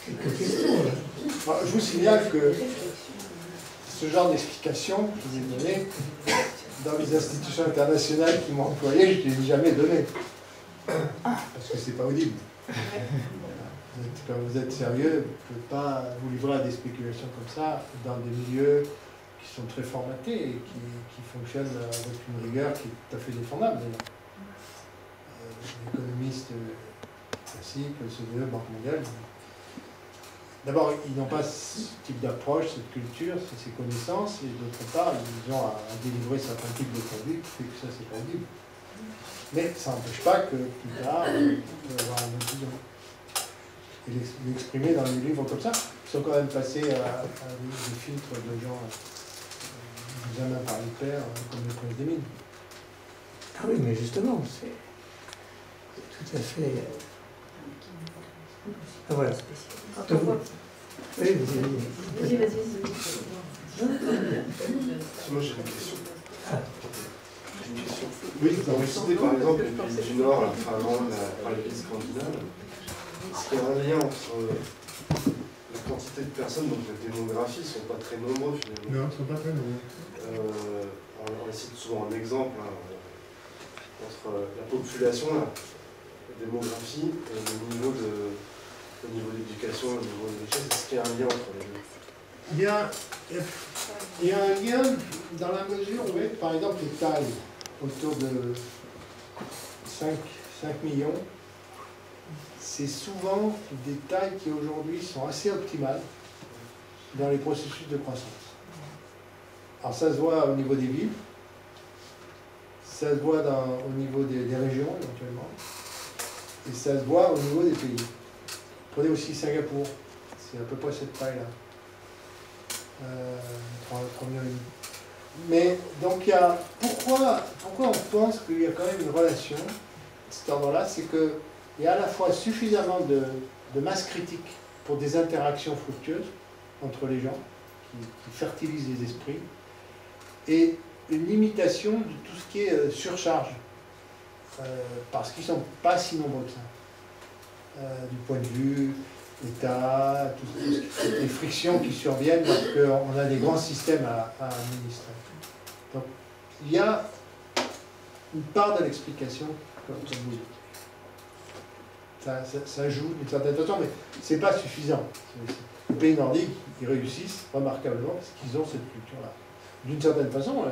Quelques questions. Alors, je vous signale que ce genre d'explication que je vous ai donné dans les institutions internationales qui m'ont employé, je ne l'ai jamais donné. Parce que c'est pas audible. Quand vous êtes sérieux, vous ne pouvez pas vous livrer à des spéculations comme ça dans des milieux qui sont très formatés et qui fonctionnent avec une rigueur qui est tout à fait défendable. L'économiste classique, le CDE, Banque mondiale, d'abord, ils n'ont pas ce type d'approche, cette culture, ces connaissances, et d'autre part, ils ont à délivrer certains types de conduite qui fait que ça, c'est pas audible. Mais ça n'empêche pas que plus tard, on peut avoir une opinion. Et l'exprimer dans des livres comme ça, ils sont quand même passés à des filtres de gens examinés par les pairs, comme le Prince des Mines. Ah oui, mais justement, c'est tout à fait... Ah voilà. Oui, vas-y. Moi j'ai une question. Oui, vous avez cité par exemple les pays du Nord, la Finlande, les pays scandinaves. Est-ce qu'il y a un lien entre la quantité de personnes, donc la démographie, ils ne sont pas très nombreux finalement. Non, ils ne sont pas très nombreux. On cite souvent un exemple hein, entre la population, la démographie et le niveau d'éducation, le niveau de richesse. Est-ce qu'il y a un lien entre les deux? Il y a un lien dans la mesure où, par exemple, les tailles autour de 5 millions, c'est souvent des tailles qui aujourd'hui sont assez optimales dans les processus de croissance. Alors ça se voit au niveau des villes, ça se voit au niveau des régions éventuellement, et ça se voit au niveau des pays. Prenez aussi Singapour, c'est à peu près cette taille-là. 3 millions et demi. Mais donc il y a pourquoi on pense qu'il y a quand même une relation de cet ordre-là, c'est qu'il y a à la fois suffisamment de masse critique pour des interactions fructueuses entre les gens qui fertilisent les esprits et une limitation de tout ce qui est surcharge parce qu'ils ne sont pas si nombreux que ça du point de vue État, les frictions qui surviennent lorsqu'on a des grands systèmes à administrer. Donc, il y a une part de l'explication, comme vous dites. Ça joue d'une certaine façon, mais ce n'est pas suffisant. Les pays nordiques, ils réussissent remarquablement parce qu'ils ont cette culture-là. D'une certaine façon,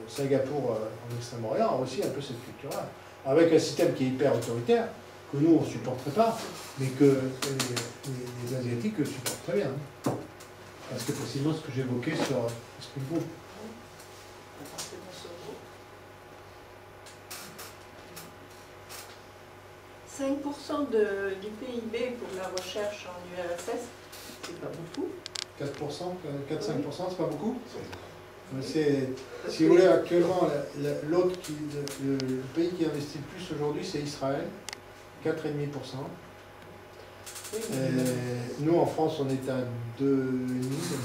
Singapour en Extrême-Orient a aussi un peu cette culture-là, avec un système qui est hyper autoritaire, que nous on ne supporterait pas, mais que les Asiatiques le supportent très bien. Parce que précisément ce que j'évoquais sur l'esprit de groupe. 5% du PIB pour la recherche en URSS, c'est pas beaucoup. 4-5%, c'est pas beaucoup. Si vous voulez, actuellement, le pays qui investit le plus aujourd'hui, c'est Israël, 4,5%. Oui, nous, en France, on est à 2,5%, même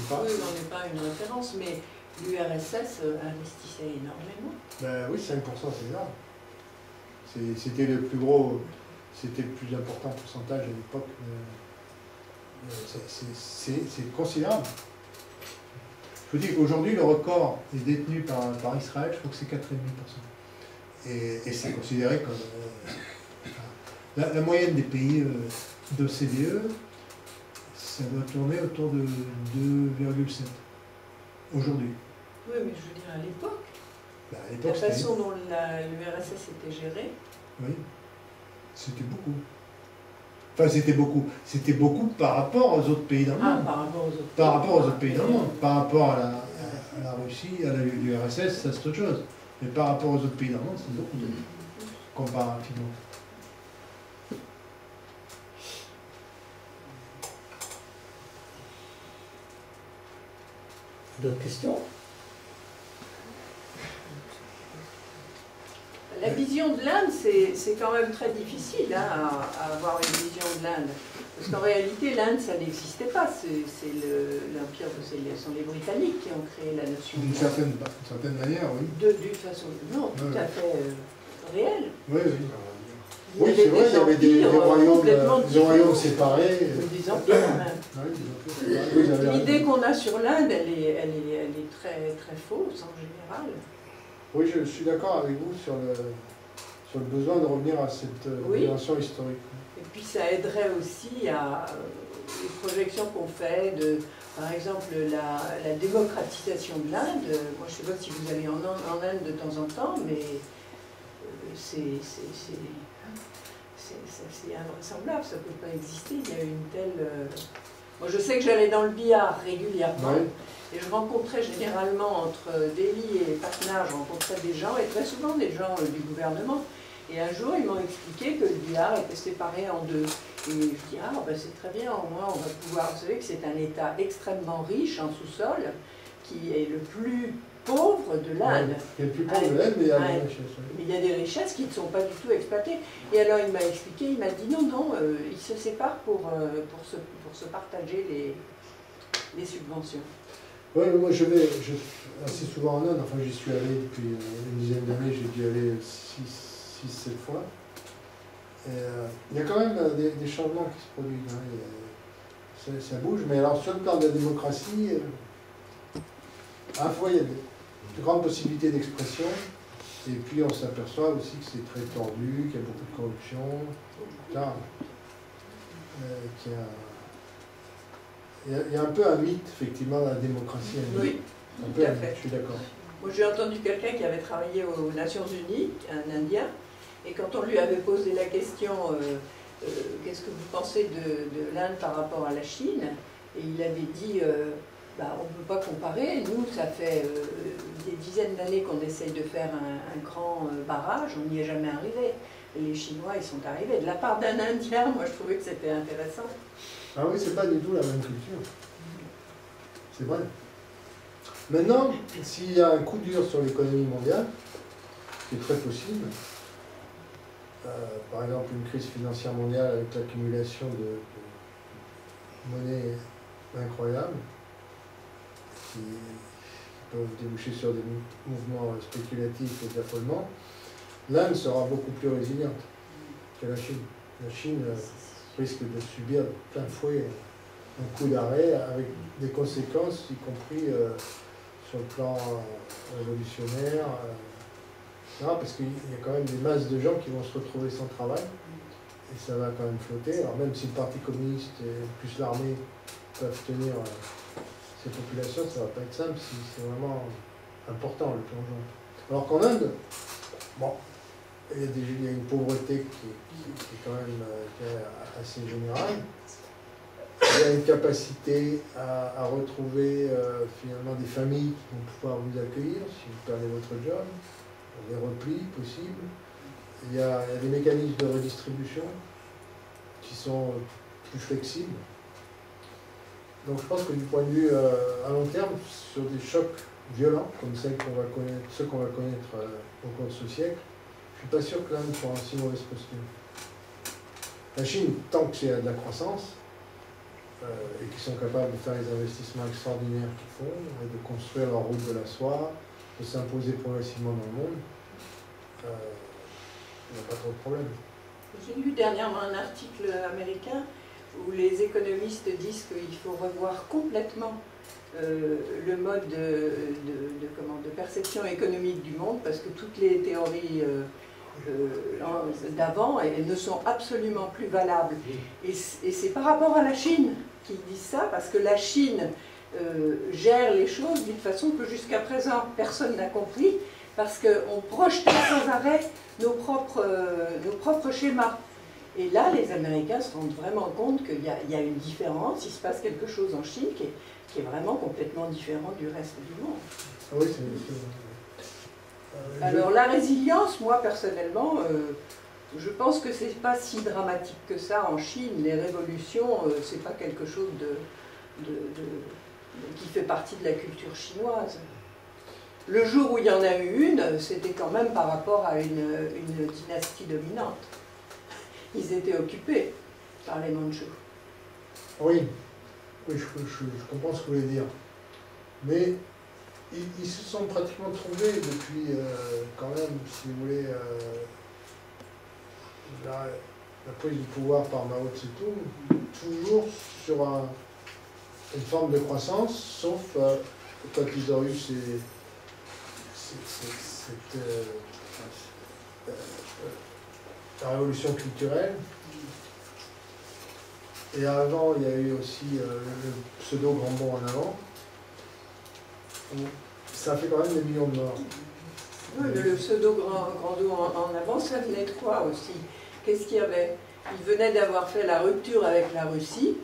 pas. Oui, on n'est pas une référence, mais l'URSS investissait énormément. Ben oui, 5%, c'est énorme. C'était le plus gros c'était le plus important pourcentage à l'époque. C'est considérable. Je vous dis qu'aujourd'hui, le record est détenu par Israël, je crois que c'est 4,5%. Et c'est considéré comme... la moyenne des pays d'OCDE, ça doit tourner autour de 2,7 aujourd'hui. Oui, mais je veux dire, à l'époque, Bah, à la l'époque, façon dont l'URSS était gérée, oui, c'était beaucoup. Enfin, c'était beaucoup. C'était beaucoup par rapport aux autres pays dans le monde. par rapport aux autres pays. Par rapport aux autres pays dans le monde. Par rapport à la Russie, à l'URSS, ça c'est autre chose. Mais par rapport aux autres pays dans le monde, c'est beaucoup comparativement. D'autres questions? La vision de l'Inde, c'est quand même très difficile hein, à avoir une vision de l'Inde. Parce qu'en réalité, l'Inde, ça n'existait pas. C'est l'Empire, ce sont les Britanniques qui ont créé la notion D'une certaine manière, oui. D'une façon, non, tout à fait réelle. Oui, oui. Il y Oui, avait c'est vrai, il y avait des royaumes séparés. Des empires même. Oui, L'idée qu'on a sur l'Inde, elle est très, très fausse en général. Oui, je suis d'accord avec vous sur le besoin de revenir à cette dimension historique. Et puis ça aiderait aussi à les projections qu'on fait de, par exemple, la démocratisation de l'Inde. Moi, je ne sais pas si vous allez en Inde de temps en temps, mais c'est invraisemblable, ça ne peut pas exister. Il y a une telle... Moi, je sais que j'allais dans le billard régulièrement. Ouais. Et je rencontrais généralement entre Delhi et Patna, je rencontrais des gens, et très souvent des gens du gouvernement. Et un jour, ils m'ont expliqué que le billard était séparé en deux. Et je dis, ah ben c'est très bien, au moins on va pouvoir... Vous savez que c'est un État extrêmement riche en sous-sol, qui est le plus pauvre de l'Inde. Ouais, il est le plus pauvre de l'Inde, mais il y a des richesses. Mais il y a des richesses qui ne sont pas du tout exploitées. Et alors il m'a expliqué, il m'a dit, non, ils se séparent pour se partager les subventions. Oui, moi je vais assez souvent en Inde, enfin j'y suis allé depuis une dizaine d'années, j'ai dû aller 6-7 fois. Et, il y a quand même des changements qui se produisent, hein, ça bouge, mais alors sur le plan de la démocratie, à la fois il y a de grandes possibilités d'expression, et puis on s'aperçoit aussi que c'est très tordu, qu'il y a beaucoup de corruption, etc. Il y a un peu un mythe, effectivement, dans la démocratie. Oui, tout à fait. Je suis d'accord. Moi, j'ai entendu quelqu'un qui avait travaillé aux Nations Unies, un Indien, et quand on lui avait posé la question qu'est-ce que vous pensez de l'Inde par rapport à la Chine, et il avait dit on ne peut pas comparer, nous, ça fait des dizaines d'années qu'on essaye de faire un grand barrage, on n'y est jamais arrivé. Les Chinois, ils sont arrivés. De la part d'un Indien, moi, je trouvais que c'était intéressant. Ah oui, c'est pas du tout la même culture. C'est vrai. Maintenant, s'il y a un coup dur sur l'économie mondiale, qui est très possible, par exemple une crise financière mondiale avec l'accumulation de monnaies incroyables, qui peuvent déboucher sur des mouvements spéculatifs et d'affolement, l'Inde sera beaucoup plus résiliente que la Chine. La Chine risque de subir plein fouet un coup d'arrêt avec des conséquences, y compris sur le plan révolutionnaire, parce qu'il y a quand même des masses de gens qui vont se retrouver sans travail, et ça va quand même flotter. Alors même si le Parti communiste et plus l'armée peuvent tenir ces populations, ça ne va pas être simple si c'est vraiment important le plongeon. Alors qu'en Inde, bon, il y a une pauvreté qui est quand même assez générale. Il y a une capacité à retrouver finalement des familles qui vont pouvoir vous accueillir si vous perdez votre job, des replis possibles. Il y a des mécanismes de redistribution qui sont plus flexibles. Donc je pense que du point de vue à long terme, sur des chocs violents comme ceux qu'on va connaître au cours de ce siècle, je ne suis pas sûr que l'Inde soit en si mauvaise posture. La Chine, tant qu'il y a de la croissance, et qu'ils sont capables de faire les investissements extraordinaires qu'ils font, et de construire leur route de la soie, de s'imposer progressivement dans le monde, il n'y a pas trop de problème. J'ai lu dernièrement un article américain où les économistes disent qu'il faut revoir complètement le mode de perception économique du monde, parce que toutes les théories d'avant ne sont absolument plus valables. Et c'est par rapport à la Chine qu'ils disent ça, parce que la Chine gère les choses d'une façon que jusqu'à présent personne n'a compris, parce qu'on projetait sans arrêt nos propres schémas. Et là, les Américains se rendent vraiment compte qu'il y a une différence, il se passe quelque chose en Chine qui est vraiment complètement différent du reste du monde. Oui, Alors la résilience, moi personnellement, je pense que c'est pas si dramatique que ça en Chine. Les révolutions, c'est pas quelque chose qui fait partie de la culture chinoise. Le jour où il y en a eu une, c'était quand même par rapport à une dynastie dominante. Ils étaient occupés par les Mandchous. Oui, oui, je comprends ce que vous voulez dire. Mais ils se sont pratiquement trouvés depuis, quand même, si vous voulez, la prise du pouvoir par Mao Tse-tung, toujours sur une forme de croissance, sauf quand ils ont eu la révolution culturelle. Et avant, il y a eu aussi le pseudo grand bond en avant. Ça a fait quand même des millions de morts. Oui, le pseudo grand bond en avant, ça venait de quoi aussi? Qu'est-ce qu'il y avait? Il venait d'avoir fait la rupture avec la Russie,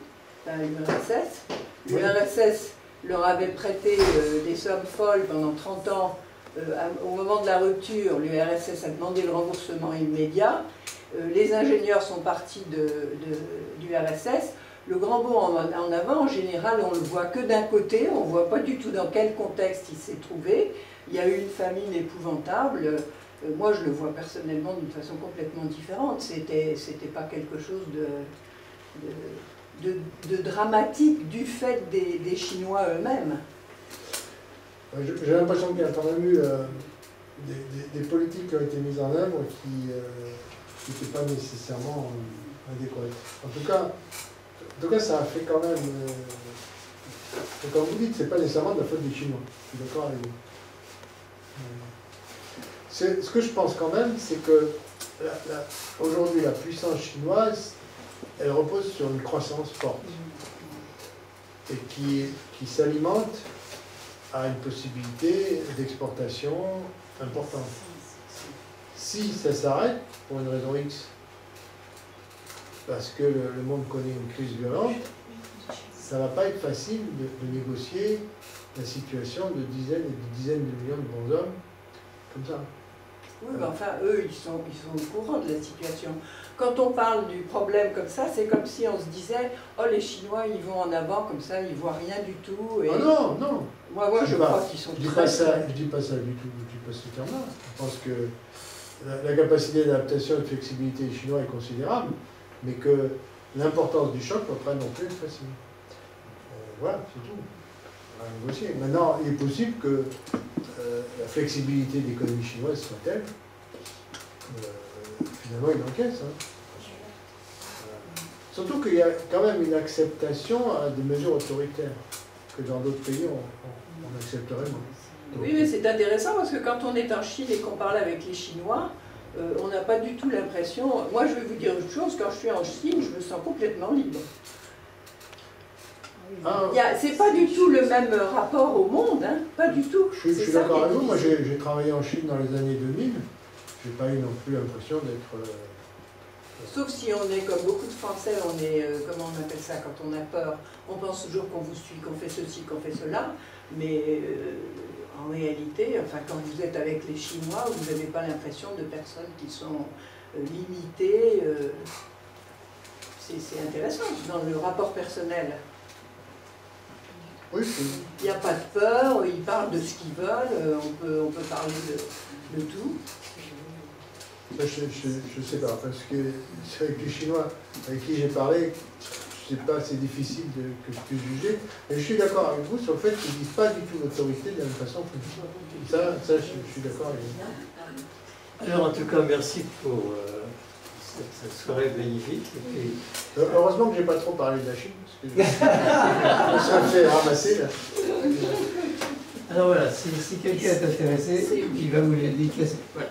l'URSS. L'URSS leur avait prêté des sommes folles pendant 30 ans. Au moment de la rupture, l'URSS a demandé le remboursement immédiat. Les ingénieurs sont partis du RSS. Le grand bond en avant, en général, on ne le voit que d'un côté, on ne voit pas du tout dans quel contexte il s'est trouvé. Il y a eu une famine épouvantable. Moi, je le vois personnellement d'une façon complètement différente. C'était pas quelque chose de dramatique du fait des Chinois eux-mêmes. J'ai l'impression qu'il y a quand même eu des politiques qui ont été mises en œuvre qui n'étaient pas nécessairement adéquates. En tout cas, ça a fait quand même... comme vous dites, c'est pas nécessairement de la faute des Chinois. Je suis d'accord avec vous. Ce que je pense quand même, c'est que aujourd'hui, la puissance chinoise, elle repose sur une croissance forte et qui s'alimente à une possibilité d'exportation importante. Si ça s'arrête, pour une raison X, parce que le monde connaît une crise violente, ça ne va pas être facile de négocier la situation de dizaines et de dizaines de millions de bonshommes comme ça. Oui, mais enfin, eux, ils sont au courant de la situation. Quand on parle du problème comme ça, c'est comme si on se disait « Oh, les Chinois, ils vont en avant, comme ça, ils ne voient rien du tout. » Oh non, non. Moi je crois qu'ils sont très... Je ne dis pas ça du tout, je ne dis pas ce terme-là. Je pense que la capacité d'adaptation et de flexibilité des Chinois est considérable, mais que l'importance du choc ne va pas non plus être facile. Voilà, c'est tout. On va négocier. Maintenant, il est possible que la flexibilité de l'économie chinoise soit telle, finalement, il encaisse. Hein. Surtout qu'il y a quand même une acceptation à des mesures autoritaires que dans d'autres pays, on accepterait moins. Oui, mais c'est intéressant parce que quand on est en Chine et qu'on parle avec les Chinois, on n'a pas du tout l'impression... Moi, je vais vous dire une chose, quand je suis en Chine, je me sens complètement libre. C'est pas du tout le même rapport au monde, hein, pas du tout. Je suis d'accord avec vous, moi j'ai travaillé en Chine dans les années 2000, j'ai pas eu non plus l'impression d'être... Sauf si on est comme beaucoup de Français, on est, comment on appelle ça, quand on a peur, on pense toujours qu'on vous suit, qu'on fait ceci, qu'on fait cela, mais en réalité, enfin quand vous êtes avec les Chinois, vous n'avez pas l'impression de personnes qui sont limitées, c'est intéressant dans le rapport personnel. Oui, il n'y a pas de peur, ils parlent de ce qu'ils veulent, on peut parler de tout. Je ne sais pas, parce que c'est avec les Chinois avec qui j'ai parlé, je ne sais pas, c'est difficile que je puisse juger, mais je suis d'accord avec vous sur le fait qu'ils ne disent pas du tout l'autorité de la même façon que ça, je suis d'accord avec vous. Alors en tout cas, merci pour cette ça serait magnifique. Et puis, Heureusement que j'ai pas trop parlé de la Chine, parce que on serait fait ramasser là. alors voilà, si quelqu'un est intéressé, il va vous l'indiquer. Voilà.